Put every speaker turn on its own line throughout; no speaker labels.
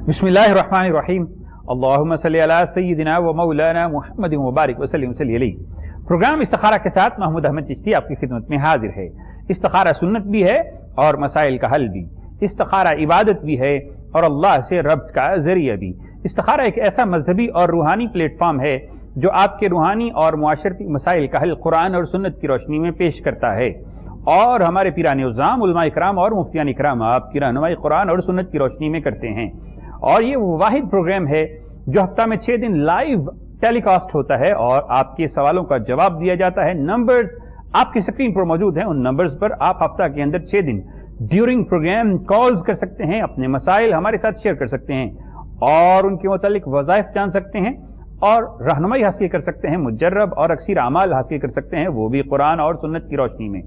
بسم اللہ الرحمن الرحیم اللہم صلی علی سیدنا و مولانا محمد مبارک وسلم صلی علیہ۔ پروگرام استخارہ کے ساتھ محمود احمد چشتی آپ کی خدمت میں حاضر ہے۔ استخارہ سنت بھی ہے اور مسائل کا حل بھی، استخارہ عبادت بھی ہے اور اللہ سے ربط کا ذریعہ بھی۔ استخارہ ایک ایسا مذہبی اور روحانی پلیٹ فارم ہے جو آپ کے روحانی اور معاشرتی مسائل کا حل قرآن اور سنت کی روشنی میں پیش کرتا ہے، اور ہمارے پیران عظام علماء اکرام اور مفتیان اکرام آپ کی رہنمائی قرآن اور سنت کی روشنی میں کرتے ہیں۔ اور یہ وہ واحد پروگرام ہے جو ہفتہ میں 6 دن لائیو ٹیلی کاسٹ ہوتا ہے اور آپ کے سوالوں کا جواب دیا جاتا ہے۔ نمبرز آپ کی سکرین پر موجود ہیں، ان نمبرز پر آپ ہفتہ کے اندر 6 دن ڈیورنگ پروگرام کالز کر سکتے ہیں، اپنے مسائل ہمارے ساتھ شیئر کر سکتے ہیں اور ان کے متعلق وظائف جان سکتے ہیں اور رہنمائی حاصل کر سکتے ہیں، مجرب اور اکثر اعمال حاصل کر سکتے ہیں، وہ بھی قرآن اور سنت کی روشنی میں۔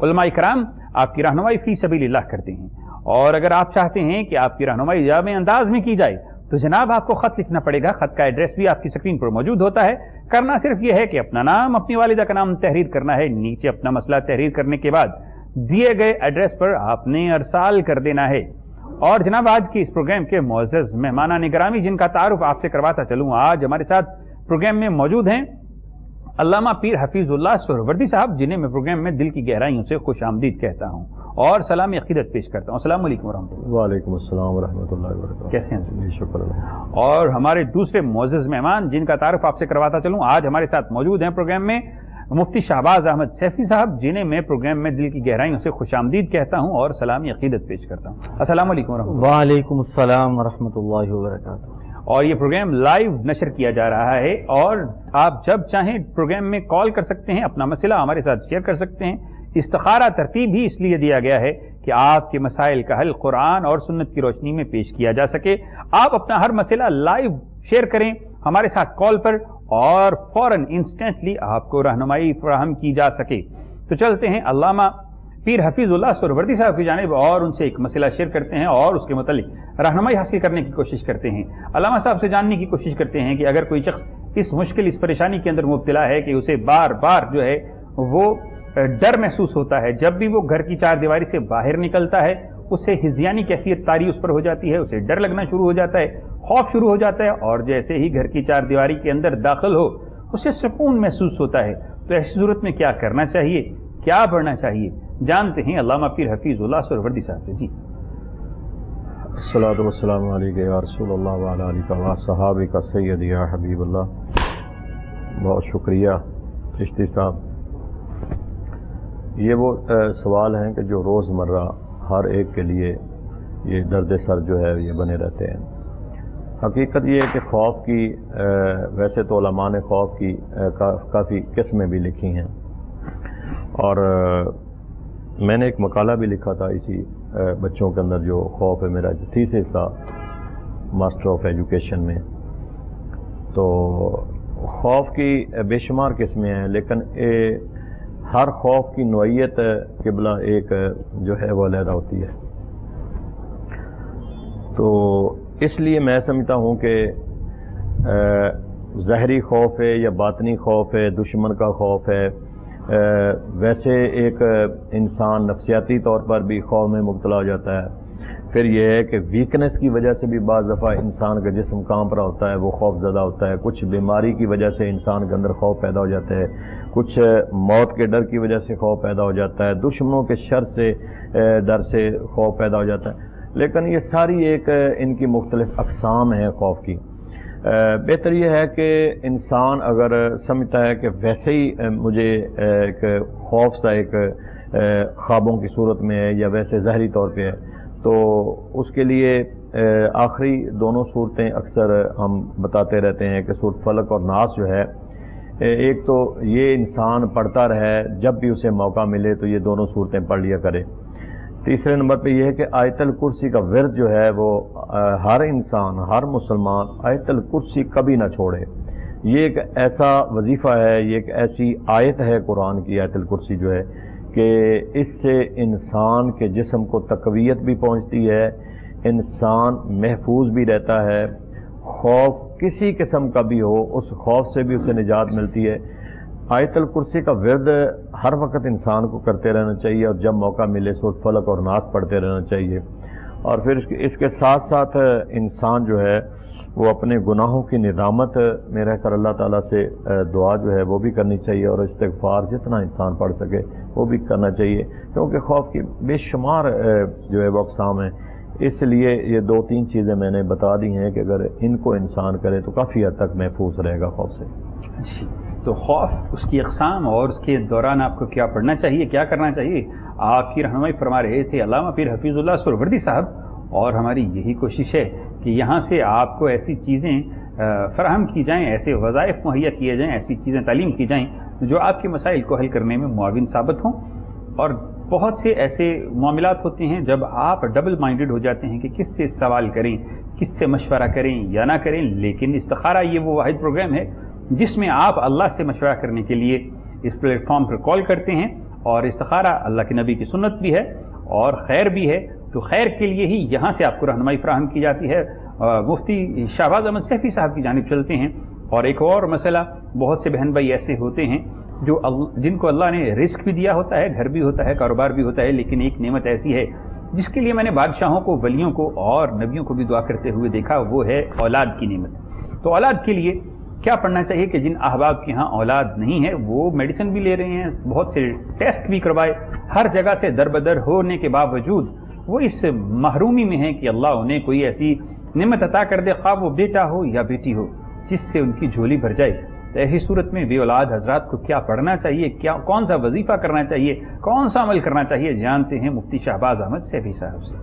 علماء کرام آپ کی رہنمائی فی سبیل اللہ کرتے ہیں، اور اگر آپ چاہتے ہیں کہ آپ کی رہنمائی جامع انداز میں کی جائے تو جناب آپ کو خط لکھنا پڑے گا۔ خط کا ایڈریس بھی آپ کی سکرین پر موجود ہوتا ہے۔ کرنا صرف یہ ہے کہ اپنا نام، اپنی والدہ کا نام تحریر کرنا ہے، نیچے اپنا مسئلہ تحریر کرنے کے بعد دیے گئے ایڈریس پر آپ نے ارسال کر دینا ہے۔ اور جناب آج کی اس پروگرام کے معزز مہمانان گرامی جن کا تعارف آپ سے کرواتا چلوں، آج ہمارے ساتھ پروگرام میں موجود ہیں علامہ پیر حفیظ اللہ سہروردی صاحب، جنہیں میں پروگرام میں دل کی گہرائیوں سے خوش آمدید کہتا ہوں اور سلام عقیدت پیش کرتا ہوں۔ السلام علیکم ورحمۃ اللہ۔
وعلیکم السلام ورحمۃ اللہ وبرکاتہ۔
کیسے ہیں
جی شکر اللہ۔
اور ہمارے دوسرے معزز مہمان جن کا تعارف آپ سے کرواتا چلوں، آج ہمارے ساتھ موجود ہیں پروگرام میں مفتی شہباز احمد سیفی صاحب، جنہیں میں پروگرام میں دل کی گہرائیوں سے خوش آمدید کہتا ہوں اور سلامی عقیدت پیش کرتا ہوں۔ السلام علیکم ورحمۃ اللہ۔
وعلیکم السلام ورحمۃ اللہ وبرکاتہ۔
اور یہ پروگرام لائیو نشر کیا جا رہا ہے اور آپ جب چاہیں پروگرام میں کال کر سکتے ہیں، اپنا مسئلہ ہمارے ساتھ شیئر کر سکتے ہیں۔ استخارہ ترتیب ہی اس لیے دیا گیا ہے کہ آپ کے مسائل کا حل قرآن اور سنت کی روشنی میں پیش کیا جا سکے۔ آپ اپنا ہر مسئلہ لائیو شیئر کریں ہمارے ساتھ کال پر اور فوراً انسٹنٹلی آپ کو رہنمائی فراہم کی جا سکے۔ تو چلتے ہیں علامہ پیر حفیظ اللہ سہروردی صاحب کی جانب اور ان سے ایک مسئلہ شیئر کرتے ہیں اور اس کے متعلق رہنمائی حاصل کرنے کی کوشش کرتے ہیں۔ علامہ صاحب سے جاننے کی کوشش کرتے ہیں کہ اگر کوئی شخص اس پریشانی کے اندر مبتلا ہے کہ اسے بار بار جو ہے وہ ڈر محسوس ہوتا ہے، جب بھی وہ گھر کی چار دیواری سے باہر نکلتا ہے اسے ہذیانی کیفیت طاری اس پر ہو جاتی ہے، اسے ڈر لگنا شروع ہو جاتا ہے، خوف شروع ہو جاتا ہے، اور جیسے ہی گھر کی چار دیواری کے اندر داخل ہو اسے سکون محسوس ہوتا ہے۔ تو ایسی صورت میں کیا کرنا چاہیے، کیا پڑھنا چاہیے، جانتے ہیں علامہ پیر حفیظ اللہ سہروردی صاحب سے۔ جی
الصلاۃ والسلام علیک یا رسول اللہ وعلی آلک و صحابک سید یا حبیب اللہ۔ بہت شکریہ چشتی صاحب۔ یہ وہ سوال ہیں کہ جو روز مرہ ہر ایک کے لیے یہ درد سر جو ہے یہ بنے رہتے ہیں۔ حقیقت یہ ہے کہ خوف کی ویسے تو علماء نے خوف کی کافی قسمیں بھی لکھی ہیں، اور میں نے ایک مقالہ بھی لکھا تھا اسی بچوں کے اندر جو خوف ہے، میرا تھیسس تھا ماسٹر آف ایجوکیشن میں۔ تو خوف کی بے شمار قسمیں ہیں، لیکن ہر خوف کی نوعیت قبلہ ایک جو ہے وہ علیحدہ ہوتی ہے۔ تو اس لیے میں سمجھتا ہوں کہ ظاہری خوف ہے یا باطنی خوف ہے، دشمن کا خوف ہے، ویسے ایک انسان نفسیاتی طور پر بھی خوف میں مبتلا ہو جاتا ہے۔ پھر یہ ہے کہ ویکنس کی وجہ سے بھی بعض دفعہ انسان کا جسم کانپ رہا ہوتا ہے، وہ خوف زدہ ہوتا ہے۔ کچھ بیماری کی وجہ سے انسان کے اندر خوف پیدا ہو جاتا ہے، کچھ موت کے ڈر کی وجہ سے خوف پیدا ہو جاتا ہے، دشمنوں کے شر سے ڈر سے خوف پیدا ہو جاتا ہے۔ لیکن یہ ساری ایک ان کی مختلف اقسام ہیں خوف کی۔ بہتر یہ ہے کہ انسان اگر سمجھتا ہے کہ ویسے ہی مجھے ایک خوف سا ایک خوابوں کی صورت میں ہے یا ویسے ظاہری طور پہ ہے، تو اس کے لیے آخری دونوں صورتیں اکثر ہم بتاتے رہتے ہیں کہ سورۃ فلق اور ناس جو ہے، ایک تو یہ انسان پڑھتا رہے، جب بھی اسے موقع ملے تو یہ دونوں صورتیں پڑھ لیا کرے۔ تیسرے نمبر پہ یہ ہے کہ آیت الکرسی کا ورد جو ہے وہ ہر انسان، ہر مسلمان آیت الکرسی کبھی نہ چھوڑے۔ یہ ایک ایسا وظیفہ ہے، یہ ایک ایسی آیت ہے قرآن کی، آیت الکرسی جو ہے کہ اس سے انسان کے جسم کو تقویت بھی پہنچتی ہے، انسان محفوظ بھی رہتا ہے، خوف کسی قسم کا بھی ہو اس خوف سے بھی اسے نجات ملتی ہے۔ آیت الکرسی کا ورد ہر وقت انسان کو کرتے رہنا چاہیے، اور جب موقع ملے سورۃ فلق اور ناس پڑھتے رہنا چاہیے۔ اور پھر اس کے ساتھ ساتھ انسان جو ہے وہ اپنے گناہوں کی ندامت میں رہ کر اللہ تعالیٰ سے دعا جو ہے وہ بھی کرنی چاہیے، اور استغفار جتنا انسان پڑھ سکے وہ بھی کرنا چاہیے، کیونکہ خوف کی بے شمار جو ہے وہ اقسام ہیں۔ اس لیے یہ 2-3 چیزیں میں نے بتا دی ہیں کہ اگر ان کو انسان کرے تو کافی حد تک محفوظ رہے گا خوف سے۔
جی، تو خوف، اس کی اقسام اور اس کے دوران آپ کو کیا پڑھنا چاہیے، کیا کرنا چاہیے، آپ کی رہنمائی فرما رہے تھے علامہ پیر حفیظ اللہ سہروردی صاحب، اور ہماری یہی کوشش ہے کہ یہاں سے آپ کو ایسی چیزیں فراہم کی جائیں، ایسے وظائف مہیا کیے جائیں، ایسی چیزیں تعلیم کی جائیں جو آپ کے مسائل کو حل کرنے میں معاون ثابت ہوں۔ اور بہت سے ایسے معاملات ہوتے ہیں جب آپ ڈبل مائنڈڈ ہو جاتے ہیں کہ کس سے سوال کریں، کس سے مشورہ کریں یا نہ کریں، لیکن استخارہ یہ وہ واحد پروگرام ہے جس میں آپ اللہ سے مشورہ کرنے کے لیے اس پلیٹ فارم پر کال کرتے ہیں، اور استخارہ اللہ کے نبی کی سنت بھی ہے اور خیر بھی ہے، تو خیر کے لیے ہی یہاں سے آپ کو رہنمائی فراہم کی جاتی ہے۔ مفتی شہباز احمد سیفی صاحب کی جانب چلتے ہیں، اور ایک اور مسئلہ، بہت سے بہن بھائی ایسے ہوتے ہیں جو جن کو اللہ نے رزق بھی دیا ہوتا ہے، گھر بھی ہوتا ہے، کاروبار بھی ہوتا ہے، لیکن ایک نعمت ایسی ہے جس کے لیے میں نے بادشاہوں کو، ولیوں کو اور نبیوں کو بھی دعا کرتے ہوئے دیکھا، وہ ہے اولاد کی نعمت۔ تو اولاد کے لیے کیا پڑھنا چاہیے کہ جن احباب کے ہاں اولاد نہیں ہے، وہ میڈیسن بھی لے رہے ہیں، بہت سے ٹیسٹ بھی کروائے، ہر جگہ سے دربدر ہونے کے باوجود وہ اس محرومی میں ہیں کہ اللہ انہیں کوئی ایسی نعمت عطا کر دے، خواہ وہ بیٹا ہو یا بیٹی ہو، جس سے ان کی جھولی بھر جائے۔ تو ایسی صورت میں بے اولاد حضرات کو کیا پڑھنا چاہیے، کون سا وظیفہ کرنا چاہیے، کون سا عمل کرنا چاہیے، جانتے ہیں مفتی شہباز احمد سیفی صاحب سے۔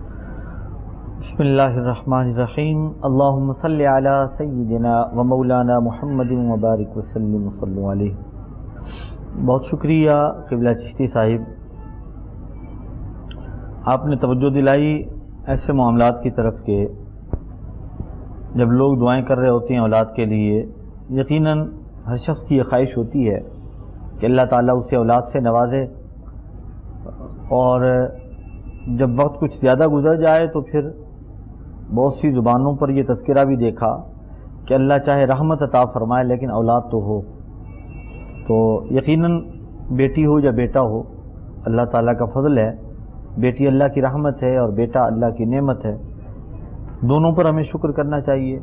بسم اللہ الرحمن الرحیم، اللہم صلی علی سیدنا و مولانا محمد مبارک وسلم صلی علیہ۔ بہت شکریہ قبلہ چشتی صاحب، آپ نے توجہ دلائی ایسے معاملات کی طرف کہ جب لوگ دعائیں کر رہے ہوتے ہیں اولاد کے لیے، یقیناً ہر شخص کی یہ خواہش ہوتی ہے کہ اللہ تعالیٰ اسے اولاد سے نوازے، اور جب وقت کچھ زیادہ گزر جائے تو پھر بہت سی زبانوں پر یہ تذکرہ بھی دیکھا کہ اللہ چاہے رحمت عطا فرمائے لیکن اولاد تو ہو۔ تو یقیناً بیٹی ہو یا بیٹا ہو، اللہ تعالیٰ کا فضل ہے، بیٹی اللہ کی رحمت ہے اور بیٹا اللہ کی نعمت ہے، دونوں پر ہمیں شکر کرنا چاہیے۔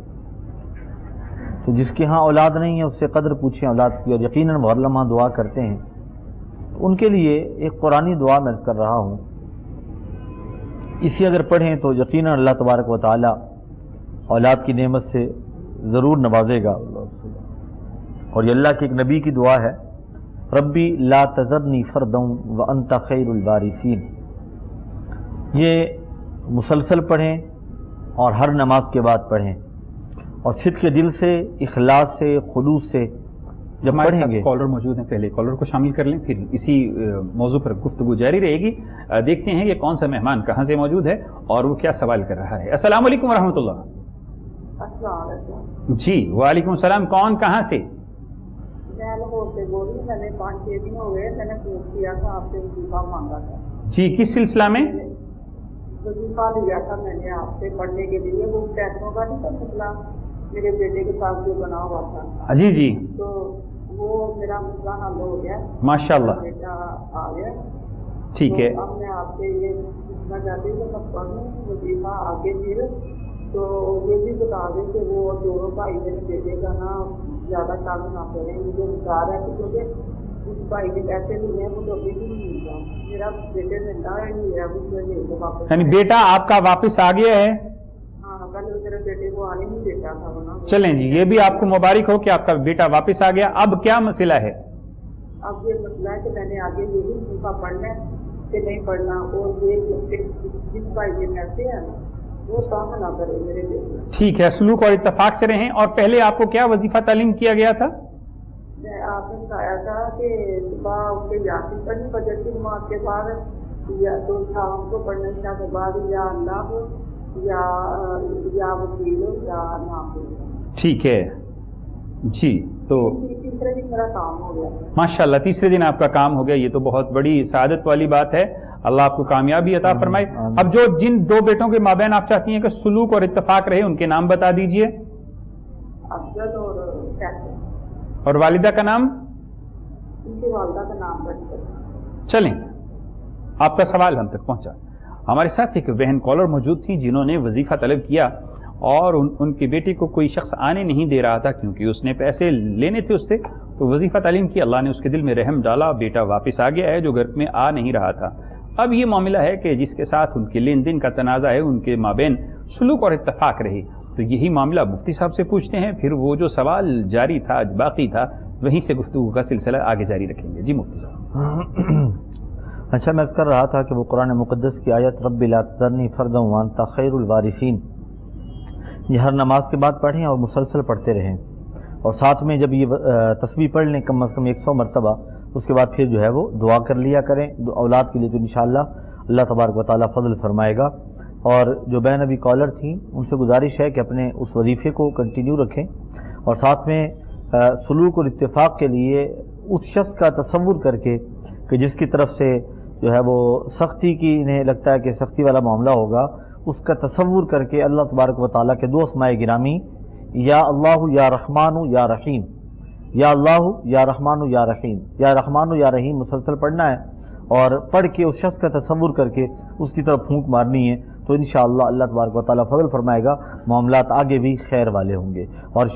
تو جس کے ہاں اولاد نہیں ہے اس سے قدر پوچھیں اولاد کی، اور یقیناً وہ ہر لمحہ دعا کرتے ہیں، تو ان کے لیے ایک قرآنی دعا میں کر رہا ہوں، اسی اگر پڑھیں تو یقیناً اللہ تبارک و تعالی اولاد کی نعمت سے ضرور نوازے گا۔ اور یہ اللہ کے ایک نبی کی دعا ہے، ربی لا تذرنی فردا وانت خیر الوارثین۔ یہ مسلسل پڑھیں اور ہر نماز کے بعد پڑھیں، اور صدق دل سے، اخلاص سے، خلوص سے جب پڑھیں گے۔
کالر موجود ہیں، پہلے کالر کو شامل کر لیں، پھر اسی موضوع پر گفتگو جاری رہے گی۔ دیکھتے ہیں کہ کون سا مہمان کہاں سے موجود ہے اور وہ کیا سوال کر رہا ہے۔ السلام علیکم ورحمۃ اللہ۔
السلام علیکم
جی وعلیکم السلام، کون کہاں سے؟
میں لاہور سے بول رہی ہوں، میں نے 5-6 دن ہو گئے، میں نے فون کیا تھا، آپ سے وظیفہ مانگا تھا۔
جی کس سلسلہ میں؟
وظیفہ لیا تھا میں نے آپ سے پڑھنے کے لیے، وہ پیسوں کا نہیں تھا مسئلہ، میرے بیٹے کے ساتھ جو بنا ہوا تھا،
جی جی
تو وہ میرا مسئلہ حل ہو گیا،
ماشاء اللہ،
بیٹا آ گیا۔
ٹھیک ہے۔
تو اب میں آپ سے یہ پوچھنا چاہتی ہوں کہ میں پڑھوں وظیفہ آگے پھر تو یہ بھی بتا دیں کہ وہ دونوں بھائی میرے بیٹے کا نا زیادہ کام نہ کریں، مجھے بتا رہا ہے کیونکہ اس بھائی کے پیسے بھی ہیں وہ تو ابھی بھی نہیں مل رہا، میرا بیٹے زندہ ہے نہیں ہے، مجھے لے کے واپس۔
یعنی بیٹا آپ کا واپس آ گیا ہے؟
ہاں، پہلے میرے بیٹے کو آنے نہیں دیتا تھا وہ نا۔
چلیں جی، یہ بھی آپ کو مبارک ہو کہ آپ کا بیٹا واپس آ گیا۔ اب کیا مسئلہ ہے؟
اب یہ مسئلہ ہے کہ میں نے آگے یہ بھی وظیفہ پڑھنا ہے کہ نہیں پڑھنا، اور یہ جس بھائی کے پیسے ہیں وہ کام نہ کرے میرے بیٹے۔
ٹھیک ہے، سلوک اور اتفاق سے رہیں۔ اور پہلے آپ کو کیا وظیفہ تعلیم کیا گیا تھا؟
میں آپ نے بتایا تھا کہ صبح اٹھ کے یاسین پڑھنی فجر کی نماز کے بعد، یا تو شام کو پڑھنے کے بعد یا اللہ ہو یا وکیل ہو یا نام ہو۔
ٹھیک ہے جی، تو
تیسرے دن میرا کام ہو گیا۔
ماشاءاللہ تیسرے دن آپ کا کام ہو گیا، یہ تو بہت بڑی سعادت والی بات ہے، اللہ آپ کو کامیابی عطا فرمائے۔ اب جو جن دو بیٹوں کے مابین آپ چاہتی ہیں کہ سلوک اور اتفاق رہے، ان کے نام بتا دیجئے۔
افضل اور کیسے،
اور والدہ کا نام؟
ان کی والدہ کا نام بن کر۔
چلیں، آپ کا سوال ہم تک پہنچا۔ ہمارے ساتھ ایک بہن کالر موجود تھی جنہوں نے وظیفہ طلب کیا اور ان کے بیٹے کو کوئی شخص آنے نہیں دے رہا تھا کیونکہ اس نے پیسے لینے تھے اس سے، تو وظیفہ تعلیم کی، اللہ نے اس کے دل میں رحم ڈالا، بیٹا واپس آ گیا ہے جو گھر میں آ نہیں رہا تھا۔ اب یہ معاملہ ہے کہ جس کے ساتھ ان کے لین دین کا تنازع ہے ان کے مابین سلوک اور اتفاق رہے، تو یہی معاملہ مفتی صاحب سے پوچھتے ہیں، پھر وہ جو سوال جاری تھا باقی تھا وہیں سے گفتگو کا سلسلہ آگے جاری رکھیں گے۔ جی مفتی صاحب۔
اچھا، میں کر رہا تھا کہ وہ قرآن مقدس کی آیت رب لا تذرنی فردا وانت خیر الوارثین یہ ہر نماز کے بعد پڑھیں اور مسلسل پڑھتے رہیں، اور ساتھ میں جب یہ تسبیح پڑھ لیں کم از کم 100 مرتبہ، اس کے بعد پھر جو ہے وہ دعا کر لیا کریں اولاد کے لیے، تو انشاءاللہ اللہ تبارک و تعالیٰ فضل فرمائے گا۔ اور جو بہن ابھی کالر تھیں ان سے گزارش ہے کہ اپنے اس وظیفے کو کنٹینیو رکھیں، اور ساتھ میں سلوک اور اتفاق کے لیے اس شخص کا تصور کر کے کہ جس کی طرف سے جو ہے وہ سختی کی انہیں لگتا ہے کہ سختی والا معاملہ ہوگا، اس کا تصور کر کے اللہ تبارک و تعالیٰ کے دو اسماء گرامی یا اللہ یا رحمان یا رحیم، یا اللہ یا رحمان یا رحیم، یا رحمان یا رحیم مسلسل پڑھنا ہے، اور پڑھ کے اس شخص کا تصور کر کے اس کی طرف پھونک مارنی ہے، تو انشاءاللہ اللہ تبارک و تعالیٰ فضل فرمائے گا، معاملات آگے بھی خیر والے ہوں گے۔ اور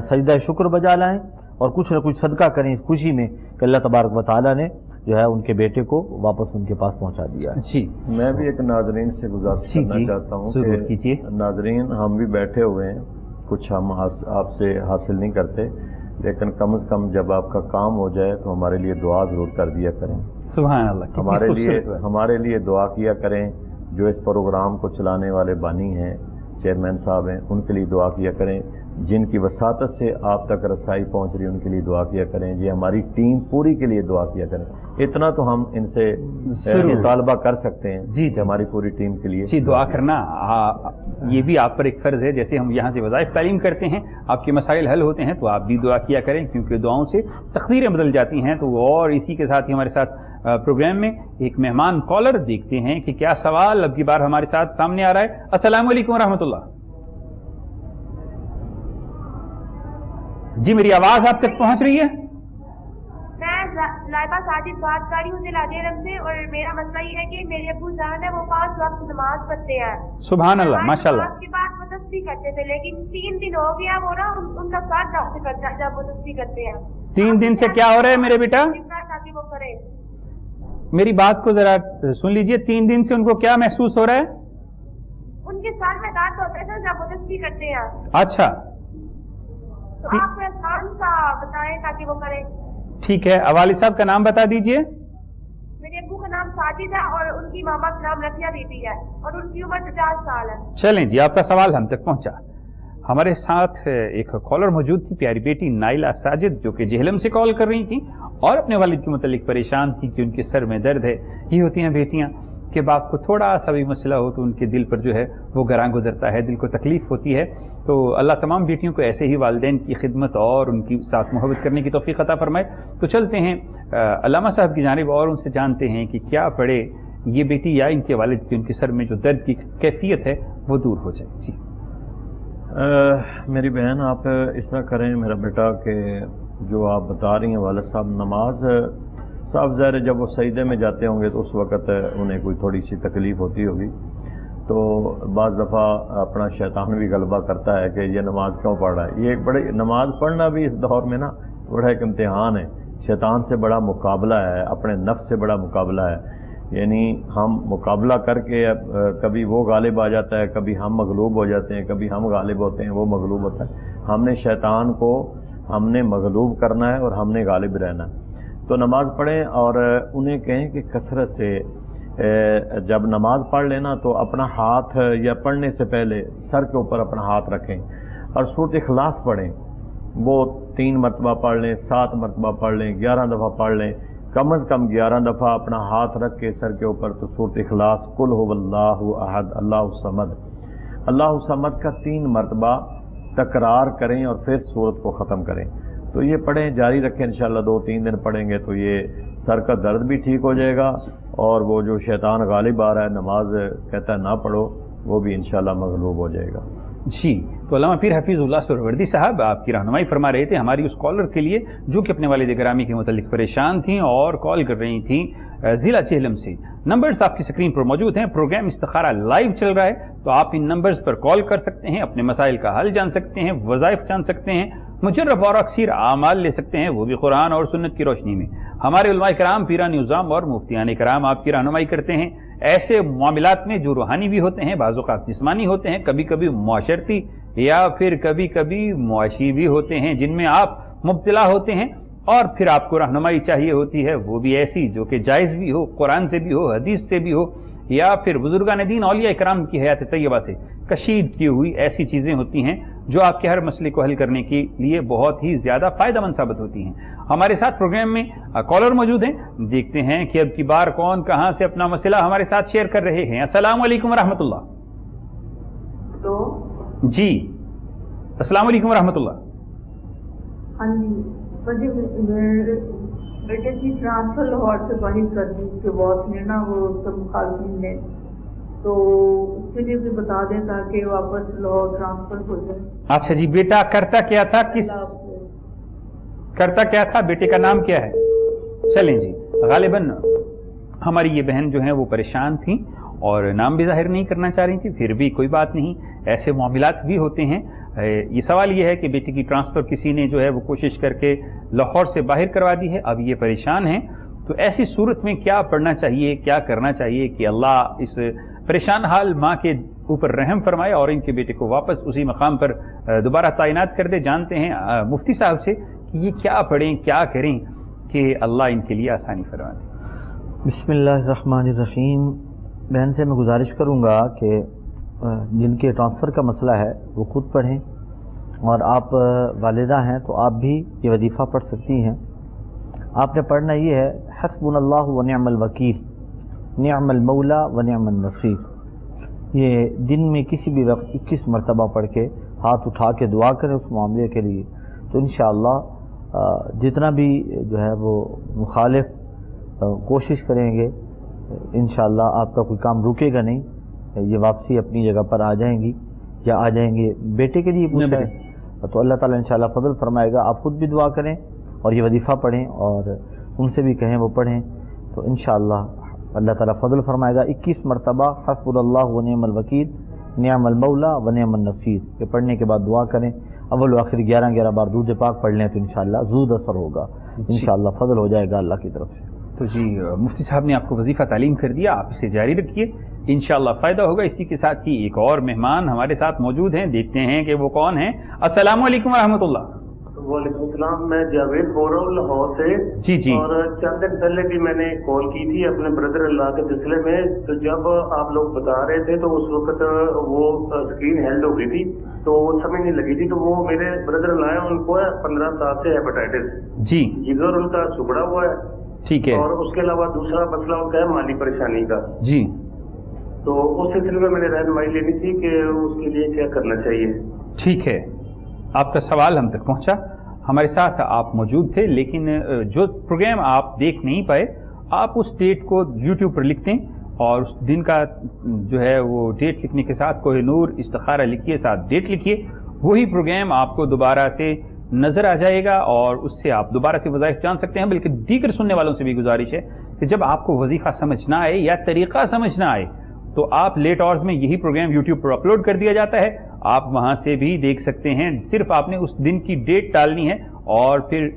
سجدہ شکر بجا لائیں اور کچھ نہ کچھ صدقہ کریں اس خوشی میں کہ اللہ تبارک و تعالیٰ نے جو ہے ان کے بیٹے کو واپس ان کے پاس پہنچا دیا ہے۔
جی
میں بھی ایک ناظرین سے گزارش کرنا چاہتا ہوں
ضرور کیجیے۔
ناظرین ہم بھی بیٹھے ہوئے ہیں، کچھ ہم آپ سے حاصل نہیں کرتے، لیکن کم از کم جب آپ کا کام ہو جائے تو ہمارے لیے دعا ضرور کر دیا کریں۔
سبحان اللہ،
ہمارے لیے دعا کیا کریں، جو اس پروگرام کو چلانے والے بانی ہیں، چیئرمین صاحب ہیں، ان کے لیے دعا کیا کریں، جن کی وساطت سے آپ تک رسائی پہنچ رہی ہے ان کے لیے دعا کیا کریں، یہ ہماری ٹیم پوری کے لیے دعا کیا کریں۔ اتنا تو ہم ان سے مطالبہ کر سکتے ہیں
جی
کہ ہماری پوری ٹیم کے لیے
جی دعا کرنا یہ بھی آپ پر ایک فرض ہے، جیسے ہم یہاں سے وظائف تعلیم کرتے ہیں، آپ کے مسائل حل ہوتے ہیں تو آپ بھی دعا کیا کریں، کیونکہ دعاؤں سے تقدیریں بدل جاتی ہیں۔ تو اور اسی کے ساتھ ہی ہمارے ساتھ پروگرام میں ایک مہمان کالر دیکھتے ہیں کہ کیا سوال اب کی بار ہمارے ساتھ سامنے آ رہا ہے۔ السلام علیکم ورحمۃ اللہ۔ جی میری آواز آپ تک پہنچ رہی ہے؟
میں لائبہ ساجد بات کر رہی ہوں ضلع علیرم سے، اور میرا مسئلہ یہ ہے کہ میرے ابو جان ہے وہ 5 وقت نماز پڑھتے ہیں۔
سبحان اللہ، ماشاء اللہ۔
نماز کے بعد وہ تسبیح کرتے تھے، لیکن 3 دن ہو گیا وہ نا ان کا ساتھ ڈاک سے کرتا ہے جب وہ تسبیح کرتے ہیں۔
3 دن سے کیا ہو رہا ہے میرے بیٹا؟
تاکہ وہ کرے۔
میری بات کو ذرا سن لیجئے، 3 دن سے ان کو کیا محسوس ہو رہا ہے؟
ان کے سر میں درد ہوتا ہے جب وہ تسبیح کرتے ہیں۔
اچھا
تو آپ کوئی آسان سا بتائیں تاکہ وہ کریں۔
ٹھیک ہے، والد صاحب کا نام بتا دیجئے۔
میرے ابو کا نام ساجد ہے اور ان کی ماما کا نام رفیہ بی بی ہے، اور ان کی عمر 50 سال ہے۔
چلیں جی، آپ کا سوال ہم تک پہنچا۔ ہمارے ساتھ ایک کالر موجود تھی، پیاری بیٹی نائلہ ساجد، جو کہ جہلم سے کال کر رہی تھی اور اپنے والد کے متعلق پریشان تھی کہ ان کے سر میں درد ہے۔ یہ ہوتی ہیں بیٹیاں کہ باپ کو تھوڑا سا بھی مسئلہ ہو تو ان کے دل پر جو ہے وہ گراں گزرتا ہے، دل کو تکلیف ہوتی ہے۔ تو اللہ تمام بیٹیوں کو ایسے ہی والدین کی خدمت اور ان کی ساتھ محبت کرنے کی توفیق عطا فرمائے۔ تو چلتے ہیں علامہ صاحب کی جانب اور ان سے جانتے ہیں کہ کیا پڑھے یہ بیٹی یا ان کے والد کی ان کے سر میں جو درد کی کیفیت ہے وہ دور ہو جائے۔ جی
میری بہن، آپ اس طرح کریں میرا بیٹا کہ جو آپ بتا رہی ہیں والد صاحب، نماز صاحب ظاہر ہے جب وہ سجدے میں جاتے ہوں گے تو اس وقت انہیں کوئی تھوڑی سی تکلیف ہوتی ہوگی، تو بعض دفعہ اپنا شیطان بھی غلبہ کرتا ہے کہ یہ نماز کیوں پڑھ رہا ہے۔ یہ ایک بڑی نماز پڑھنا بھی اس دور میں نا بڑا ایک امتحان ہے، شیطان سے بڑا مقابلہ ہے، اپنے نفس سے بڑا مقابلہ ہے۔ یعنی ہم مقابلہ کر کے کبھی وہ غالب آ جاتا ہے، کبھی ہم مغلوب ہو جاتے ہیں، کبھی ہم غالب ہوتے ہیں وہ مغلوب ہوتا ہے۔ ہم نے شیطان کو ہم نے مغلوب کرنا ہے اور ہم نے غالب رہنا ہے۔ تو نماز پڑھیں اور انہیں کہیں کہ کثرت سے جب نماز پڑھ لینا تو اپنا ہاتھ یا پڑھنے سے پہلے سر کے اوپر اپنا ہاتھ رکھیں اور سورۃ اخلاص پڑھیں۔ وہ 3 مرتبہ پڑھ لیں، 7 مرتبہ پڑھ لیں، 11 دفعہ پڑھ لیں، کم از کم 11 دفعہ اپنا ہاتھ رکھ کے سر کے اوپر تو سورۃ اخلاص، قل هو اللہ احد اللہ الصمد، اللہ الصمد کا 3 مرتبہ تکرار کریں اور پھر سورت کو ختم کریں۔ تو یہ پڑھیں، جاری رکھیں، انشاءاللہ 2-3 دن پڑھیں گے تو یہ سر کا درد بھی ٹھیک ہو جائے گا، اور وہ جو شیطان غالب آ رہا ہے نماز کہتا ہے نہ پڑھو، وہ بھی انشاءاللہ مغلوب ہو جائے گا۔
جی، تو علامہ پیر حفیظ اللہ سہروردی صاحب آپ کی رہنمائی فرما رہے تھے ہماری اس کالر کے لیے جو کہ اپنے والد گرامی کے متعلق پریشان تھیں اور کال کر رہی تھیں ضلع چہلم سے۔ نمبرز آپ کی اسکرین پر موجود ہیں۔ پروگرام استخارہ لائیو چل رہا ہے، تو آپ ان نمبرز پر کال کر سکتے ہیں، اپنے مسائل کا حل جان سکتے ہیں، وظائف جان سکتے ہیں، مجرب اور اکثر اعمال لے سکتے ہیں، وہ بھی قرآن اور سنت کی روشنی میں۔ ہمارے علماء کرام، پیران نظام اور مفتیان کرام آپ کی رہنمائی کرتے ہیں ایسے معاملات میں جو روحانی بھی ہوتے ہیں، بعض اوقات جسمانی ہوتے ہیں، کبھی کبھی معاشرتی یا پھر کبھی کبھی معاشی بھی ہوتے ہیں، جن میں آپ مبتلا ہوتے ہیں، اور پھر آپ کو رہنمائی چاہیے ہوتی ہے، وہ بھی ایسی جو کہ جائز بھی ہو، قرآن سے بھی ہو، حدیث سے بھی ہو، یا پھر بزرگان دین اولیاء کرام کی حیات طیبہ سے کشید کی ہوئی ایسی چیزیں ہوتی ہیں جو آپ کے ہر مسئلے کو حل کرنے کے لیے بہت ہی زیادہ فائدہ مند ثابت ہوتی ہیں۔ ہمارے ساتھ پروگرام میں کالر موجود ہیں، دیکھتے ہیں کہ اب کی بار کون کہاں سے اپنا مسئلہ ہمارے ساتھ شیئر کر رہے ہیں۔ السلام علیکم ورحمۃ اللہ۔
تو
جی السلام علیکم ورحمۃ اللہ۔
ہاں جی، مجھے میرے بیٹے کی ٹرانسفر لاہور سے باہر کر دی کہ باس نے نا، وہ سب مخالفین نے، تو اس کے لیے بھی بتا دیں تاکہ واپس لاہور ٹرانسفر ہو جائے۔
اچھا جی، بیٹا کرتا کیا تھا، کرتا کیا تھا، بیٹے کا نام کیا ہے؟ چلیں جی، غالباً ہماری یہ بہن جو ہیں وہ پریشان تھیں اور نام بھی ظاہر نہیں کرنا چاہ رہی تھی، پھر بھی کوئی بات نہیں، ایسے معاملات بھی ہوتے ہیں۔ یہ سوال یہ ہے کہ بیٹی کی ٹرانسفر کسی نے جو ہے وہ کوشش کر کے لاہور سے باہر کروا دی ہے، اب یہ پریشان ہیں، تو ایسی صورت میں کیا پڑھنا چاہیے، کیا کرنا چاہیے کہ اللہ اس پریشان حال ماں کے اوپر رحم فرمائے اور ان کے بیٹے کو واپس اسی مقام پر دوبارہ تعینات کر دے۔ جانتے ہیں مفتی صاحب سے کہ یہ کیا پڑھیں، کیا کریں کہ اللہ ان کے لیے آسانی فرما دے۔
بسم اللہ الرحمن الرحیم۔ بہن سے میں گزارش کروں گا کہ جن کے ٹرانسفر کا مسئلہ ہے وہ خود پڑھیں، اور آپ والدہ ہیں تو آپ بھی یہ وظیفہ پڑھ سکتی ہیں۔ آپ نے پڑھنا یہ ہے، حسبنا اللہ و نعم الوکیل، نعم المولا و نعم النصیر۔ یہ دن میں کسی بھی وقت 21 مرتبہ پڑھ کے ہاتھ اٹھا کے دعا کریں اس معاملے کے لیے، تو انشاءاللہ جتنا بھی جو ہے وہ مخالف کوشش کریں گے، انشاءاللہ آپ کا کوئی کام رکے گا نہیں، یہ واپسی اپنی جگہ پر آ جائیں گی یا آ جائیں گے۔ بیٹے کے لیے پوچھا ہے تو اللہ تعالیٰ انشاءاللہ فضل فرمائے گا۔ آپ خود بھی دعا کریں اور یہ وظیفہ پڑھیں اور ان سے بھی کہیں وہ پڑھیں، تو انشاءاللہ اللہ تعالیٰ فضل فرمائے گا۔ 21 مرتبہ حسبنا اللہ و نعم الوکیل، نعم المولا و نعم النصیر، یہ پڑھنے کے بعد دعا کریں۔ اول و آخر 11 بار درود پاک پڑھ لیں تو انشاءاللہ زود اثر ہوگا، انشاءاللہ فضل ہو جائے گا اللہ کی طرف سے۔
تو جی، مفتی صاحب نے آپ کو وظیفہ تعلیم کر دیا، آپ اسے جاری رکھیے، انشاءاللہ فائدہ ہوگا۔ اسی کے ساتھ ہی ایک اور مہمان ہمارے ساتھ موجود ہیں، دیکھتے ہیں کہ وہ کون ہیں۔ السلام علیکم ورحمۃ اللہ۔
وعلیکم السلام، میں جاوید بول رہا ہوں لاہور سے۔
جی جی،
اور چند دن پہلے بھی میں نے کال کی تھی اپنے بردر اللہ کے سلسلے میں، تو جب آپ لوگ بتا رہے تھے تو اس وقت وہ اسکرین ہیلڈ ہو گئی تھی تو وہ سمجھ نہیں لگی تھی، تو وہ میرے بردر اللہ ہیں، ان کو 15 سال سے ہیپاٹائٹس
جی
جگر ان کا سکڑا ہوا ہے،
ٹھیک ہے،
اور اس کے علاوہ دوسرا مسئلہ ان کا ہے مالی پریشانی کا۔
جی
تو اس سلسلے میں میں نے رہنمائی لینی تھی کہ اس کے لیے کیا کرنا چاہیے۔
ٹھیک ہے، آپ کا سوال ہم تک پہنچا، ہمارے ساتھ آپ موجود تھے، لیکن جو پروگرام آپ دیکھ نہیں پائے، آپ اس ڈیٹ کو یوٹیوب پر لکھتے ہیں اور اس دن کا جو ہے وہ ڈیٹ لکھنے کے ساتھ کوہ نور استخارہ لکھیے، ساتھ ڈیٹ لکھیے، وہی پروگرام آپ کو دوبارہ سے نظر آ جائے گا اور اس سے آپ دوبارہ سے وظائف جان سکتے ہیں۔ بلکہ دیگر سننے والوں سے بھی گزارش ہے کہ جب آپ کو وظیفہ سمجھ نہ آئے یا طریقہ سمجھ نہ آئے تو آپ لیٹ آورز میں یہی پروگرام یوٹیوب پر اپلوڈ کر دیا جاتا ہے، آپ وہاں سے بھی دیکھ سکتے ہیں۔ صرف آپ نے اس دن کی ڈیٹ ڈالنی ہے اور پھر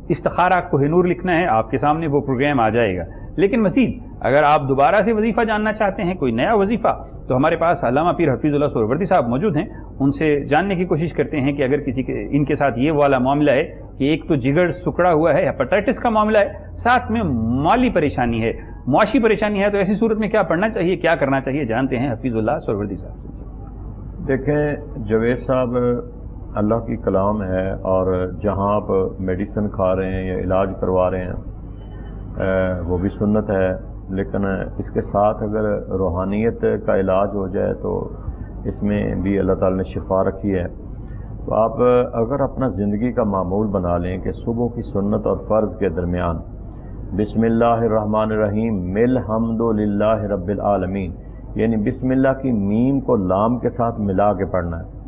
استخارہ کوہ نور لکھنا ہے، آپ کے سامنے وہ پروگرام آ جائے گا۔ لیکن مزید اگر آپ دوبارہ سے وظیفہ جاننا چاہتے ہیں، کوئی نیا وظیفہ، تو ہمارے پاس علامہ پیر حفیظ اللہ سہروردی صاحب موجود ہیں، ان سے جاننے کی کوشش کرتے ہیں کہ اگر کسی کے ان کے ساتھ یہ والا معاملہ ہے کہ ایک تو جگر سکڑا ہوا ہے، ہیپاٹائٹس کا معاملہ ہے، ساتھ میں مالی پریشانی ہے، معاشی پریشانی ہے، تو ایسی صورت میں کیا پڑھنا چاہیے، کیا کرنا چاہیے، جانتے ہیں حفیظ اللہ سہروردی صاحب۔
دیکھیں جاوید صاحب، اللہ کی کلام ہے، اور جہاں آپ میڈیسن کھا رہے ہیں یا علاج کروا رہے ہیں وہ بھی سنت ہے، لیکن اس کے ساتھ اگر روحانیت کا علاج ہو جائے تو اس میں بھی اللہ تعالی نے شفا رکھی ہے۔ تو آپ اگر اپنا زندگی کا معمول بنا لیں کہ صبح کی سنت اور فرض کے درمیان بسم اللہ الرحمن الرحیم مل حمد للہ رب العالمین، یعنی بسم اللہ کی میم کو لام کے ساتھ ملا کے پڑھنا ہے۔